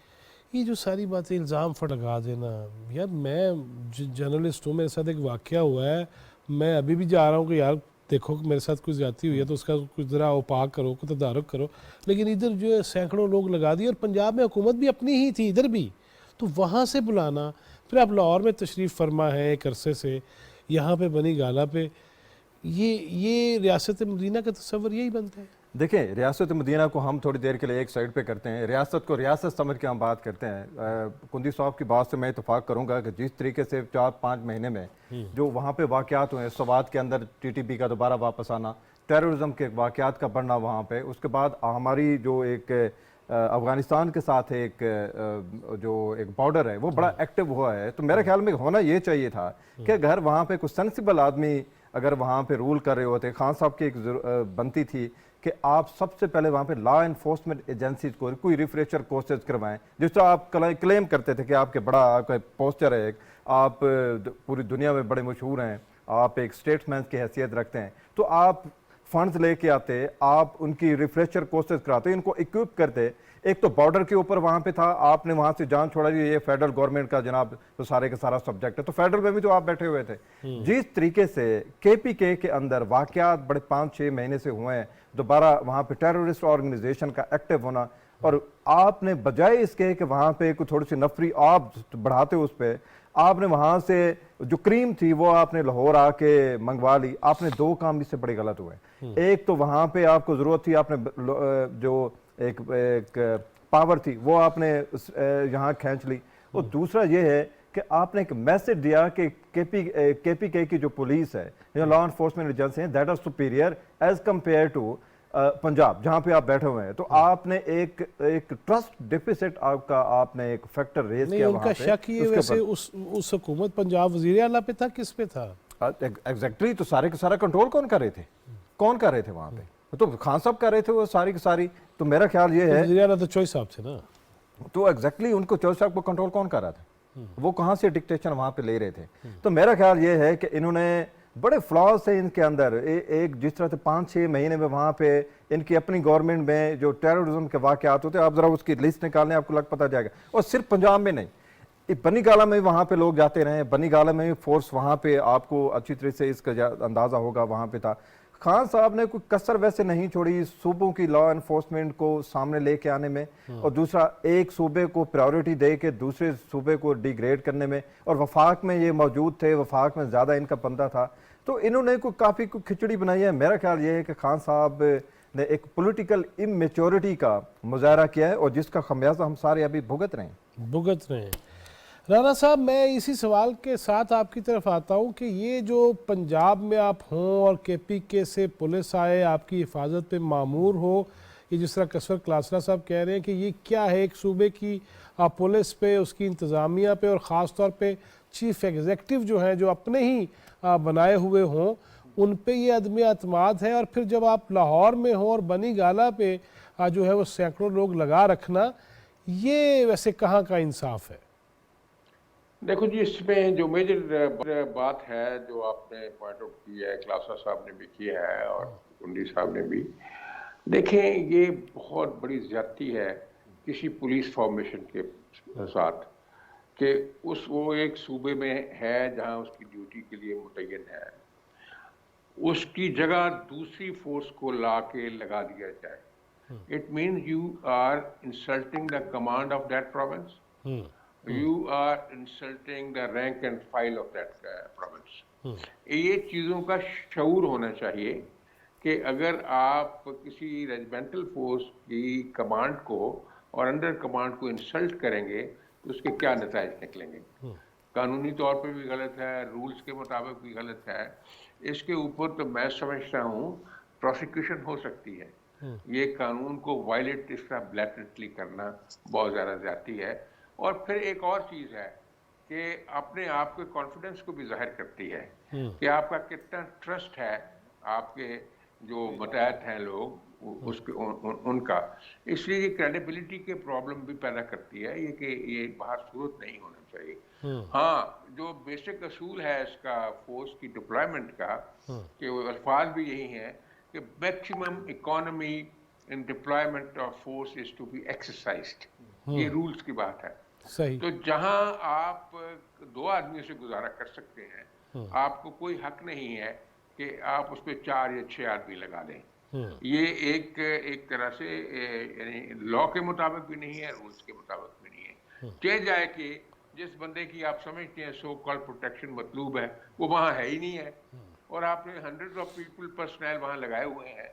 Speaker 1: ये जो सारी बातें इल्ज़ाम लगा देना, यार मैं जर्नलिस्ट हूँ, मेरे साथ एक वाक़या हुआ है, मैं अभी भी जा रहा हूँ कि यार देखो मेरे साथ कुछ ज़्यादती हुई है तो उसका कुछ ज़रा उपाक करो, कुछ तदारुक करो, लेकिन इधर जो है सैकड़ों लोग लगा दिए, और पंजाब में हुकूमत भी अपनी ही थी इधर भी, तो वहाँ से बुलाना, फिर आप लाहौर में तशरीफ़ फरमा है एक अरसे से, यहाँ पे बनी गाला पे, ये रियासत मदीना का तस्वर यही बनता है।
Speaker 4: देखिए, रियासत मदीना को हम थोड़ी देर के लिए एक साइड पे करते हैं, रियासत को रियासत समझ के हम बात करते हैं। कुंदी साहब की बात से मैं इतफाक़ करूंगा कि जिस तरीके से 4-5 महीने में जो वहाँ पे वाक़यात हुए, सवात के अंदर TTP का दोबारा वापस आना, टेररिज्म के वाक़यात का बढ़ना वहाँ पे, उसके बाद हमारी जो एक अफ़गानिस्तान के साथ जो एक बॉर्डर है वो बड़ा एक्टिव हुआ है। तो मेरे ख्याल में होना ये चाहिए था कि अगर वहाँ पे कुछ सेंसिबल आदमी अगर वहाँ पे रूल कर रहे होते, खान साहब की एक बनती थी कि आप सबसे पहले वहाँ पे लॉ इन्फोर्समेंट एजेंसीज को कोई रिफ्रेशर कोर्सेज करवाएं। जिस तरह आप क्लेम करते थे कि आपके बड़ा आपका पोस्टर है, आप पूरी दुनिया में बड़े मशहूर हैं, आप एक स्टेट्समैन की हैसियत रखते हैं, तो आप फंड्स लेके आते, आप उनकी रिफ्रेशर कोर्सेज कराते, इनको इक्विप करते। एक तो बॉर्डर के ऊपर वहाँ पे था, आपने वहाँ से जान छोड़ा, ये फेडरल गवर्नमेंट का जनाब तो सारे का सारा सब्जेक्ट है, तो फेडरल में भी तो आप बैठे हुए थे। जिस तरीके से KPK के अंदर वाकयात बड़े 5-6 महीने से हुए हैं, दोबारा वहाँ पे टेररिस्ट ऑर्गेनाइजेशन का एक्टिव होना, और आपने बजाय इसके कि वहाँ पे कुछ थोड़ी सी नफरी आप बढ़ाते उस पर, आपने वहाँ से जो क्रीम थी वो आपने लाहौर आके मंगवा ली। आपने 2 काम इससे बड़े गलत हुए। एक तो वहाँ पे आपको ज़रूरत थी, आपने जो एक पावर थी वो आपने यहाँ खींच ली, और दूसरा ये है कि आपने एक मैसेज दिया कि KPK की जो पुलिस है, जो लॉ इन्फोर्समेंट एजेंसी है, that are superior as compare to Punjab जहाँ पे आप बैठे हुए हैं। तो आपने एक ट्रस्ट डिफिसिट आपका आपने एक फैक्टर रेज किया।
Speaker 1: उनका शक ये वैसे उस हुकूमत पंजाब वजीर आला पे था, किस पे था?
Speaker 4: एग्जैक्टली, तो सारे का सारा कंट्रोल कौन कर रहे थे? कौन कर रहे थे वहाँ पे? तो खान साहब कर रहे थे वो सारी की सारी। तो मेरा ख्याल ये है,
Speaker 1: वजीर आला तो चॉइस साहब थे ना,
Speaker 4: तो एग्जैक्टली उनको चौधरी साहब को कंट्रोल कौन कर रहा था? वो कहाँ से डिक्टेशन वहाँ पे ले रहे थे? तो मेरा ख्याल ये है कि इन्होंने बड़े फ्लॉज थे इनके अंदर। एक जिस तरह से 5-6 महीने में वहाँ पे इनकी अपनी गवर्नमेंट में जो टेररिज्म के वाक़यात होते, आप जरा उसकी लिस्ट निकालें, आपको लग पता जाएगा। और सिर्फ पंजाब में नहीं, बनी गाला में वहाँ पे लोग जाते रहे, बनी गाला में फोर्स वहाँ पे आपको अच्छी तरह से इसका अंदाज़ा होगा वहाँ पे था। खान साहब ने कोई कसर वैसे नहीं छोड़ी सूबों की लॉ एनफोर्समेंट को सामने लेके आने में, और दूसरा एक सूबे को प्रायोरिटी दे के दूसरे सूबे को डिग्रेड करने में। और वफाक में ये मौजूद थे, वफाक में ज़्यादा इनका पंदा था, तो इन्होंने कोई काफ़ी कोई खिचड़ी बनाई है। मेरा ख्याल ये है कि खान साहब ने एक पॉलिटिकल इमेच्योरिटी का मुजाहरा किया है, और जिसका खमियाजा हम सारे अभी भुगत रहे हैं।
Speaker 1: राना साहब, मैं इसी सवाल के साथ आपकी तरफ आता हूँ कि ये जो पंजाब में आप हों और KPK से पुलिस आए, आपकी हिफाजत पे मामूर हो, ये जिस तरह कसवर क्लासरा साहब कह रहे हैं कि ये क्या है, एक सूबे की पुलिस पे, उसकी इंतज़ामिया पे, और ख़ास तौर पे चीफ एग्जेक्टिव जो हैं, जो अपने ही बनाए हुए हों, उन पे ये अदम अतमाद है। और फिर जब आप लाहौर में हों और बनी गाला पे जो है वो सैकड़ों लोग लगा रखना, ये वैसे कहाँ का इंसाफ है?
Speaker 2: देखो जी, इसमें जो मेजर बात है जो आपने पॉइंट आउट की है, क्लासा साहब ने भी किया है और कुंडी साहब ने भी, देखें ये बहुत बड़ी ज्यादती है किसी पुलिस फॉर्मेशन के साथ कि वो एक सूबे में है जहां उसकी ड्यूटी के लिए मुतय्यन है, उसकी जगह दूसरी फोर्स को ला के लगा दिया जाए। It means you are insulting the command of that province, you are insulting the rank and file of that province. ये चीज़ों का शऊर होना चाहिए कि अगर आप किसी रेजिमेंटल फोर्स की कमांड को और अंडर कमांड को इंसल्ट करेंगे तो उसके क्या नतीजे निकलेंगे। कानूनी तौर पे भी गलत है, रूल्स के मुताबिक भी गलत है। इसके ऊपर तो मैं समझता हूँ प्रोसिक्यूशन हो सकती है। ये कानून को वायलेट इस तरह ब्लैटेंटली करना बहुत ज़्यादा ज्यादती है। और फिर एक और चीज़ है कि अपने आप के कॉन्फिडेंस को भी जाहिर करती है कि आपका कितना ट्रस्ट है आपके जो मुतहत हैं लोग उसके उनका। इसलिए ये क्रेडिबिलिटी के प्रॉब्लम भी पैदा करती है, ये कि ये बाहर सूरत नहीं होना चाहिए। हाँ, जो बेसिक असूल है इसका फोर्स की डिप्लॉयमेंट का, कि वो अल्फाज भी यही हैं कि maximum economy in deployment of force is to be exercised. ये रूल्स की बात है।
Speaker 1: सही। तो
Speaker 2: जहां आप 2 आदमियों से गुजारा कर सकते हैं, आपको कोई हक नहीं है कि आप उस पर 4 या 6 आदमी लगा दें। ये एक तरह से यानी लॉ के मुताबिक भी नहीं है, रूल्स के मुताबिक भी नहीं है। कह जाए कि जिस बंदे की आप समझते हैं सो कॉल्ड प्रोटेक्शन मतलूब है, वो वहाँ है ही नहीं है, और आपने हंड्रेड ऑफ पीपल पर्सनल वहां लगाए हुए हैं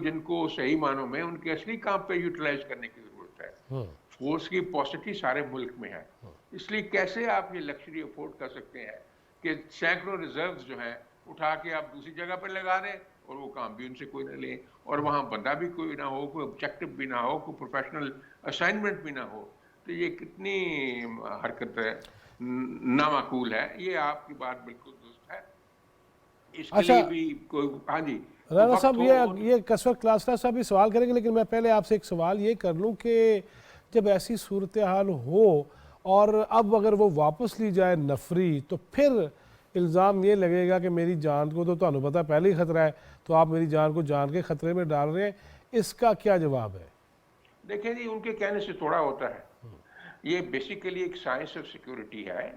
Speaker 2: जिनको सही मानों में उनके असली काम पे यूटिलाइज करने की जरूरत है। फोर्स की पॉसिटी सारे मुल्क में है, इसलिए कैसे आप ये लग्जरी अफोर्ड कर सकते हैं कि सैकड़ों रिजर्व्स जो हैं उठा के आप दूसरी जगह पर लगा दें और वो काम भी उनसे कोई ना ले, और वहाँ बंदा भी कोई ना हो, कोई ऑब्जेक्टिव भी ना हो, कोई प्रोफेशनल असाइनमेंट भी ना हो। तो ये कितनी हरकत है, नामाकूल है। ये आपकी बात बिल्कुल दुरुस्त है, इसके
Speaker 1: अच्छा,
Speaker 2: लिए भी कोई, हाँ जी,
Speaker 1: राना
Speaker 2: वक्त
Speaker 1: साहब
Speaker 2: हो।
Speaker 1: ये कसवर क्लासरा साहब भी सवाल करेंगे, लेकिन मैं पहले आपसे एक सवाल ये कर लूँ कि जब ऐसी सूरत हाल हो और अब अगर वो वापस ली जाए नफरी, तो फिर इल्ज़ाम ये लगेगा कि मेरी जान को तो ਤੁਹਾਨੂੰ पता पहले ही ख़तरा है, तो आप मेरी जान को जान के ख़तरे में डाल रहे हैं, इसका क्या जवाब है?
Speaker 2: देखिए जी, उनके कहने से थोड़ा होता है, ये बेसिकली एक साइंस ऑफ सिक्योरिटी है।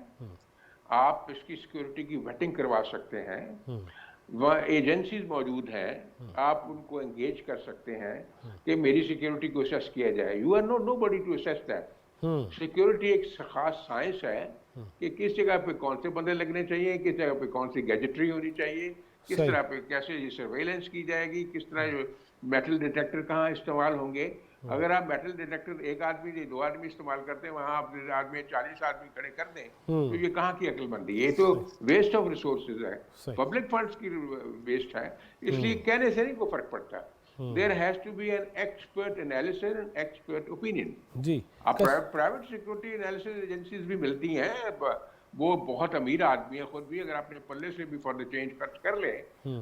Speaker 2: आप इसकी सिक्योरिटी की वेटिंग करवा सकते हैं, वह एजेंसीज मौजूद हैं, आप उनको एंगेज कर सकते हैं कि मेरी सिक्योरिटी को असेस किया जाए। You are nobody to assess that. Security एक खास साइंस है कि किस जगह पे कौन से बंदे लगने चाहिए, किस जगह पे कौन सी गैजेटरी होनी चाहिए, किस
Speaker 1: सही।
Speaker 2: तरह पे कैसे ये सर्वेलेंस की जाएगी, किस तरह जो मेटल डिटेक्टर कहाँ इस्तेमाल होंगे। अगर आप मेटल डिटेक्टर एक आदमी नहीं 2 आदमी इस्तेमाल करते हैं, वहां आप आदमी 40 आदमी खड़े कर दें, तो ये कहाँ की अक्लमंदी? ये तो वेस्ट ऑफ रिसोर्सेज है,
Speaker 1: सही।
Speaker 2: पब्लिक फंड्स की वेस्ट है। इसलिए कहने से नहीं को फर्क पड़ता। There has to be an expert analysis and expert opinion.
Speaker 1: जी,
Speaker 2: आप प्राइवेट सिक्योरिटी एनालिसिस एजेंसीज भी मिलती हैं, वो बहुत अमीर आदमी है खुद भी, अगर अपने पल्ले से भी फॉर द चेंज खर्च कर ले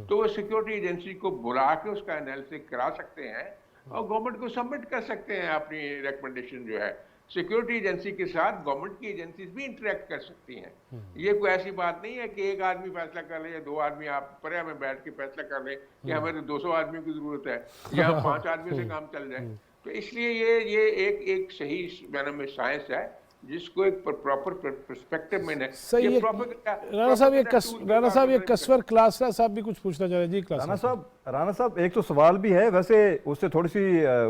Speaker 2: तो वो सिक्योरिटी एजेंसी को बुला के उसका एनालिसिस करा सकते हैं और गवर्नमेंट को सबमिट कर सकते हैं अपनी रिकमेंडेशन जो है। सिक्योरिटी एजेंसी के साथ गवर्नमेंट की एजेंसीज भी इंटरेक्ट कर सकती हैं। ये कोई ऐसी बात नहीं है कि एक आदमी फैसला कर ले या 2 आदमी आप पर्या में बैठ के फैसला कर ले कि हमें तो 200 आदमियों की जरूरत है या 5 आदमियों से काम चल जाए। तो इसलिए ये एक सही मैनर में साइंस है जिसको एक प्रॉपर पर्सपेक्टिव में
Speaker 1: सही है। राना साहब ये कसवर क्लासरा साहब भी कुछ पूछना चाह रहे हैं। जी क्लासरा
Speaker 4: राना साहब एक तो सवाल भी है, वैसे उससे थोड़ी सी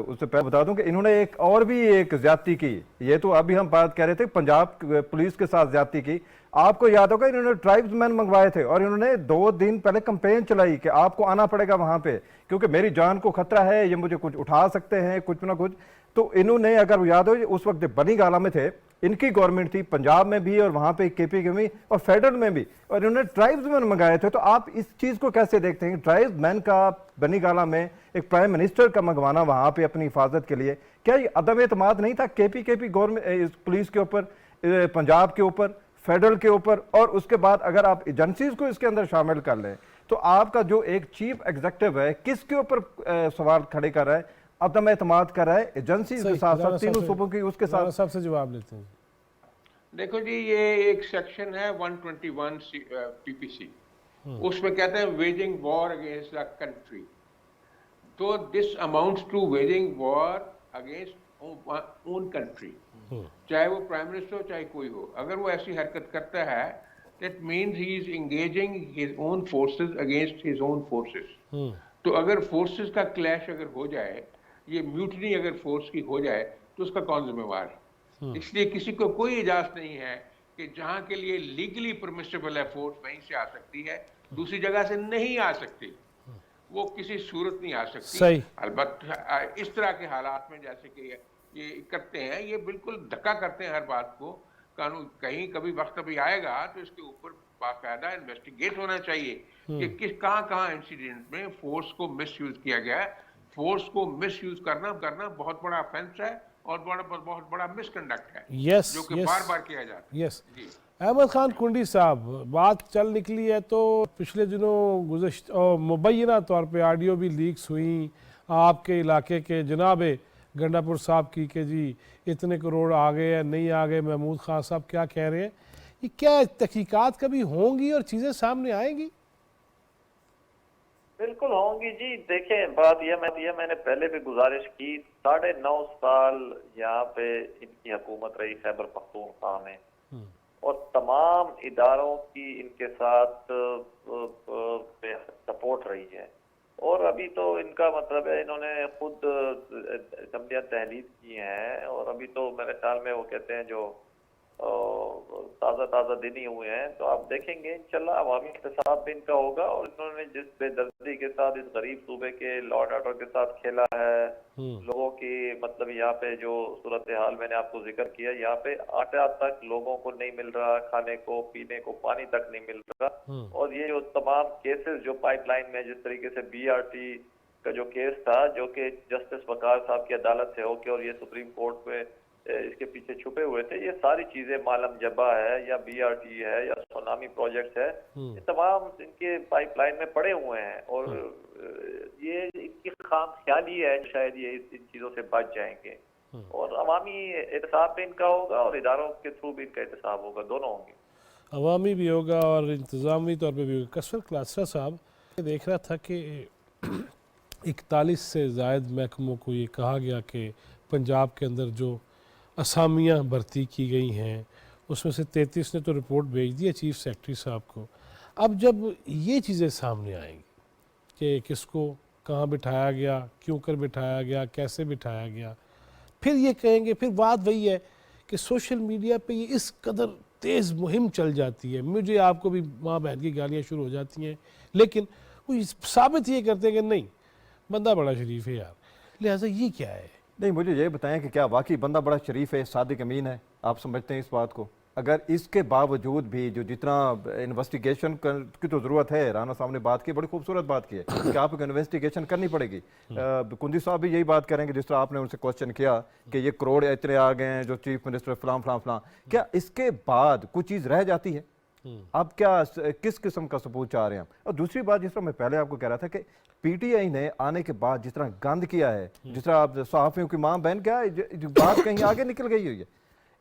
Speaker 4: उससे पहले बता दूं कि इन्होंने एक और भी एक ज्यादती की। ये तो अभी हम बात कर रहे थे पंजाब पुलिस के साथ ज्यादती की। आपको याद होगा इन्होंने ट्राइब्समैन मंगवाए थे और इन्होंने 2 दिन पहले कंपेन चलाई कि आपको आना पड़ेगा वहां पे क्योंकि मेरी जान को खतरा है, ये मुझे कुछ उठा सकते हैं, कुछ ना कुछ। तो इन्होंने, अगर याद हो, उस वक्त बनी गाला में थे, इनकी गवर्नमेंट थी, पंजाब में भी और वहां पे केपी के में और फेडरल में भी, और इन्होंने ट्राइब्समैन मंगाए थे। तो आप इस चीज को कैसे देखते हैं? ट्राइब्समैन का बनी गाला में एक प्राइम मिनिस्टर का मंगवाना वहां पे अपनी हिफाजत के लिए, क्या ये अदम एतमाद नहीं था केपी गवर्नमेंट पुलिस के ऊपर, पंजाब के ऊपर, फेडरल के ऊपर? और उसके बाद अगर आप एजेंसीज को इसके अंदर शामिल कर लें तो आपका जो एक चीफ एग्जीक्यूटिव है किसके ऊपर सवाल खड़े कर रहा है, अदम एतमाद कर रहा है? एजेंसीज के साथ साथ तीनों सूबों की उसके साथ
Speaker 1: सबसे जवाब लेते हैं।
Speaker 2: देखो जी, ये एक सेक्शन है 121 पीपीसी, उसमें कहते हैं waging war against the country. तो this amounts to waging war against own country, चाहे वो प्राइम मिनिस्टर हो चाहे कोई हो। अगर वो ऐसी हरकत करता है that means he is engaging his own forces against his own forces. तो अगर फोर्सेस का क्लैश अगर हो जाए, ये म्यूटनी अगर फोर्स की हो जाए, तो उसका कौन जिम्मेवार है? इसलिए किसी को कोई इजाजत नहीं है कि जहां के लिए लीगली परमिसिबल है फोर्स वहीं से आ सकती है, दूसरी जगह से नहीं आ सकती, वो किसी सूरत नहीं आ सकती। अलबत्ता इस तरह के हालात में जैसे कि ये करते हैं, ये बिल्कुल धक्का करते हैं हर बात को। कानून कहीं कभी वक्त अभी आएगा तो इसके ऊपर बाकायदा इन्वेस्टिगेट होना चाहिए कि कहाँ इंसिडेंट में फोर्स को मिसयूज किया गया है। फोर्स को मिसयूज करना बहुत बड़ा ऑफेंस है और बहुत बड़ा मिसकंडक्ट है, जो कि बार बार किया जाता है। जी
Speaker 1: अहमद खान कुंडी साहब, बात चल निकली है तो पिछले दिनों मुबैना तौर पे ऑडियो भी लीक्स हुई आपके इलाके के जनाब गंडापुर साहब की कि जी इतने करोड़ आ गए या नहीं आ गए, महमूद खान साहब क्या कह रहे हैं, ये क्या तहकीकात कभी होंगी और चीज़ें सामने आएंगी?
Speaker 3: बिल्कुल होंगी जी। देखें, बात यह मैंने पहले भी गुजारिश की, 9.5 साल यहाँ पे इनकी हुकूमत रही खैबर पख्तूनख्वा में और तमाम इदारों की इनके साथ सपोर्ट रही है। और अभी तो इनका मतलब है इन्होंने खुद असम्बलियाँ तहलील की हैं और अभी तो मेरे ख्याल में वो कहते हैं जो ताज़ा ताज़ा दिन ही हुए हैं, तो आप देखेंगे इंशाल्लाह अवामी एहतसाब भी इनका होगा। और इन्होंने जिस बेदर्दी के साथ इस गरीब सूबे के लॉ एंड ऑर्डर के साथ खेला है, लोगों की मतलब यहाँ पे जो सूरत हाल मैंने आपको जिक्र किया, यहाँ पे आटा तक लोगों को नहीं मिल रहा, खाने को पीने को पानी तक नहीं मिल रहा। और ये जो तमाम केसेस जो पाइपलाइन में जिस तरीके से BRT का जो केस था, जो कि जस्टिस वकार साहब की अदालत से होके और ये सुप्रीम कोर्ट में इसके पीछे छुपे हुए थे, ये सारी चीजें मालम जबा है या BRT है या सुनामी प्रोजेक्ट है, ये तमाम इनके पाइपलाइन में पड़े हुए हैं। और ये इनकी खाम ख्याली है, शायद ये इन चीजों से बच जाएंगे। और अवामी एहतसाब भी इनका होगा और इदारों के थ्रू भी इनका एहतसाब होगा, दोनों होंगे।
Speaker 1: अवामी भी होगा और इंतज़ामी तौर पे भी होगा। कसर क्लासरा साहब देख रहा था कि 41 से ज़ायद महकमों को ये कहा गया कि पंजाब के अंदर जो असामियाँ भर्ती की गई हैं उसमें से 33 ने तो रिपोर्ट भेज दी है चीफ सेक्रेटरी साहब को। अब जब ये चीज़ें सामने आएंगी कि किसको कहाँ बिठाया गया, क्यों कर बिठाया गया, कैसे बिठाया गया, फिर ये कहेंगे, फिर बात वही है कि सोशल मीडिया पे ये इस कदर तेज़ मुहिम चल जाती है, मुझे आपको भी माँ बहन की गालियाँ शुरू हो जाती हैं, लेकिन वो साबित ये करते हैं कि नहीं बंदा बड़ा शरीफ है यार। लिहाजा ये क्या है?
Speaker 4: नहीं, मुझे ये बताएं कि क्या वाकई बंदा बड़ा शरीफ है, सादिक अमीन है? आप समझते हैं इस बात को? अगर इसके बावजूद भी जो जितना इन्वेस्टिगेशन की तो ज़रूरत है, राना साहब ने बात की, बड़ी खूबसूरत बात की है कि आपको इन्वेस्टिगेशन करनी पड़ेगी। कुंदी साहब भी यही बात करेंगे जिस तरह आपने उनसे क्वेश्चन किया कि ये करोड़ इतने आ गए हैं जो चीफ मिनिस्टर फलां फलां फलां, क्या इसके बाद कुछ चीज़ रह जाती है? आप क्या किस किस्म का सबूत चाह रहे हैं? और दूसरी बात, जिस तरह मैं पहले आपको कह रहा था कि PTI ने आने के बाद जिस तरह गंद किया है, जिस तरह आप सहाफ़ियों की मां बहन, क्या जो बात कहीं आगे निकल गई हुई है,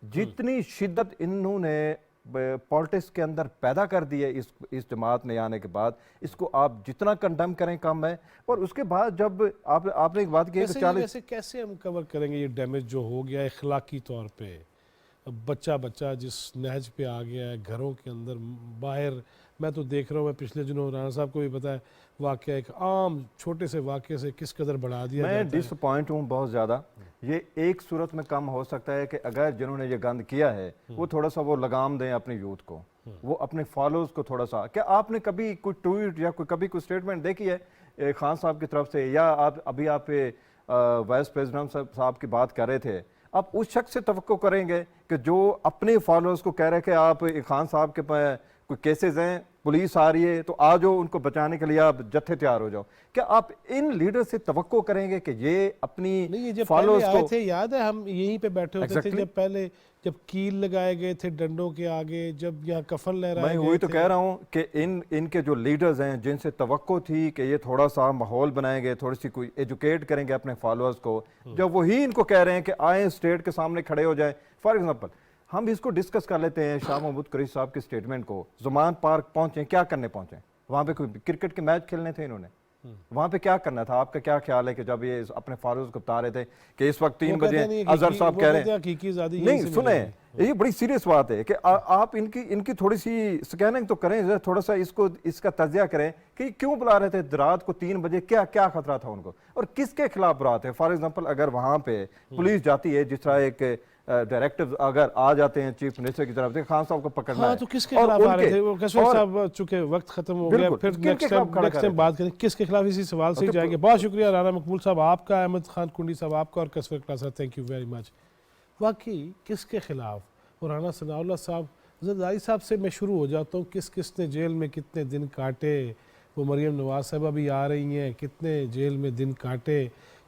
Speaker 4: जितनी शिद्दत इन्होंने पॉलिटिक्स के अंदर पैदा कर दी है इस जमात ने आने के बाद, इसको आप जितना कंडेम करें कम है। और उसके बाद जब आपने एक बात की
Speaker 1: कि कैसे हम कवर करेंगे ये डैमेज जो हो गया इखलाकी तौर पे? अब बच्चा बच्चा जिस नहज पे आ गया है, घरों के अंदर बाहर, मैं तो देख रहा हूँ, मैं पिछले दिनों राना साहब को भी पता है, वाक़या एक आम छोटे से वाक़े से किस कदर बढ़ा दिया
Speaker 4: मैं
Speaker 1: जाता है।
Speaker 4: डिसअपॉइंट हूँ बहुत ज़्यादा। ये एक सूरत में कम हो सकता है कि अगर जिन्होंने ये गंद किया है वो थोड़ा सा वो लगाम दें अपनी यूथ को, वो अपने फॉलोअर्स को थोड़ा सा। क्या आपने कभी कोई ट्वीट या कभी कोई स्टेटमेंट देखी है खान साहब की तरफ से, या आप वाइस प्रेसिडेंट साहब की बात कर रहे थे, आप उस शख्स से तवक्को करेंगे कि जो अपने फॉलोअर्स को कह रहे हैं कि आप खान साहब के कोई केसेस हैं, पुलिस आ रही है तो आ जाओ, उनको बचाने के लिए आप जत्थे तैयार हो जाओ? क्या आप इन लीडर से तवक्को करेंगे कि ये अपनी फॉलोअर्स को?
Speaker 1: थे, याद है हम यहीं पे बैठे होते थे जब पहले, जब कील लगाए गए थे डंडों के आगे, जब यहाँ कफन लहराए गए थे।
Speaker 4: मैं वही तो कह रहा हूँ कि इनके जो लीडर्स हैं जिनसे तवक्को थी कि ये थोड़ा सा माहौल बनाएंगे, थोड़ी सी कोई एजुकेट करेंगे अपने फॉलोअर्स को, जब वही इनको कह रहे हैं कि आए स्टेट के सामने खड़े हो जाए। फॉर एग्जाम्पल हम इसको डिस्कस कर लेते हैं, शाह महमूद कुरैशी साहब के स्टेटमेंट को। ज़ुमान पार्क पहुंचे, क्या करने पहुंचे? वहां पे कोई क्रिकेट के मैच खेलने थे इन्होंने? वहां पे क्या करना था? आपका क्या ख्याल है कि जब ये अपने फॉलोअर्स को बता रहे थे कि इस वक्त 3 बजे अजहर साहब कह रहे हैं, नहीं सुने, ये बड़ी सीरियस बात है कि आप इनकी थोड़ी सी स्कैनिंग तो करें, थोड़ा सा इसका तजिया करें कि क्यों बुला रहे थे रात को 3 बजे, क्या क्या खतरा था उनको और किसके खिलाफ बुलाते हैं? फॉर एग्जाम्पल अगर वहां पे पुलिस जाती है, जिस तरह एक डायरेक्टिव अगर आ जाते हैं चीफ मिनिस्टर की तरफ से, खान साहब को पकड़ना है,
Speaker 1: तो किसके खिलाफ आ रहे थे? वो कसर साहब, चूंकि वक्त खत्म हो गया, फिर नेक्स्ट टाइम बात करें किसके खिलाफ, इसी सवाल से जाएंगे। बहुत शुक्रिया राना मकबूल साहब आपका, अहमद खान कुंडी साहब आपका, और कसर class, thank you very much. वाकई किसके खिलाफ? और राना सनाउल्लाह साहब, जरदारी साहब से मैं शुरू हो जाता हूँ, किस ने जेल में कितने दिन काटे? वो मरियम नवाज साहबा भी आ रही हैं, कितने जेल में दिन काटे?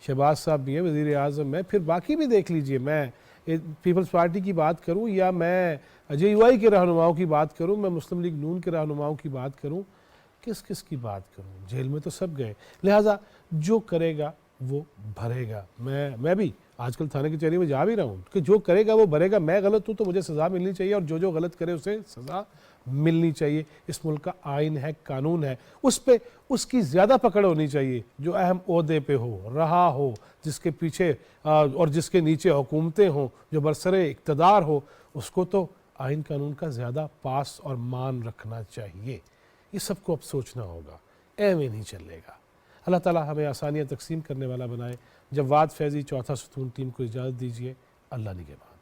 Speaker 1: शहबाज साहब भी हैं, वज़ीर आज़म है, फिर बाकी भी देख लीजिए। मैं पीपल्स पार्टी की बात करूं या मैं JUI के रहनुमाओं की बात करूं, मैं मुस्लिम लीग नून के रहनुमाओं की बात करूं, किस किस की बात करूं? जेल में तो सब गए। लिहाजा जो करेगा वो भरेगा। मैं भी आजकल थाने की चेहरे में जा भी रहा हूँ कि जो करेगा वो भरेगा। मैं गलत हूँ तो मुझे सज़ा मिलनी चाहिए, और जो गलत करे उसे सज़ा मिलनी चाहिए। इस मुल्क का आइन है, कानून है, उस पर उसकी ज़्यादा पकड़ होनी चाहिए। जो अहम ओहदे पे हो, रहा हो, जिसके पीछे और जिसके नीचे हुकूमतें हों, जो बरसरे इक़्तिदार हो, उसको तो आइन कानून का ज़्यादा पास और मान रखना चाहिए। ये सबको अब सोचना होगा, एवं नहीं चलेगा। अल्लाह ताला हमें आसानियाँ तकसीम करने वाला बनाए। जवाद फैज़ी, चौथा सुतून टीम को इजाज़त दीजिए। अल्लाह निगहबान।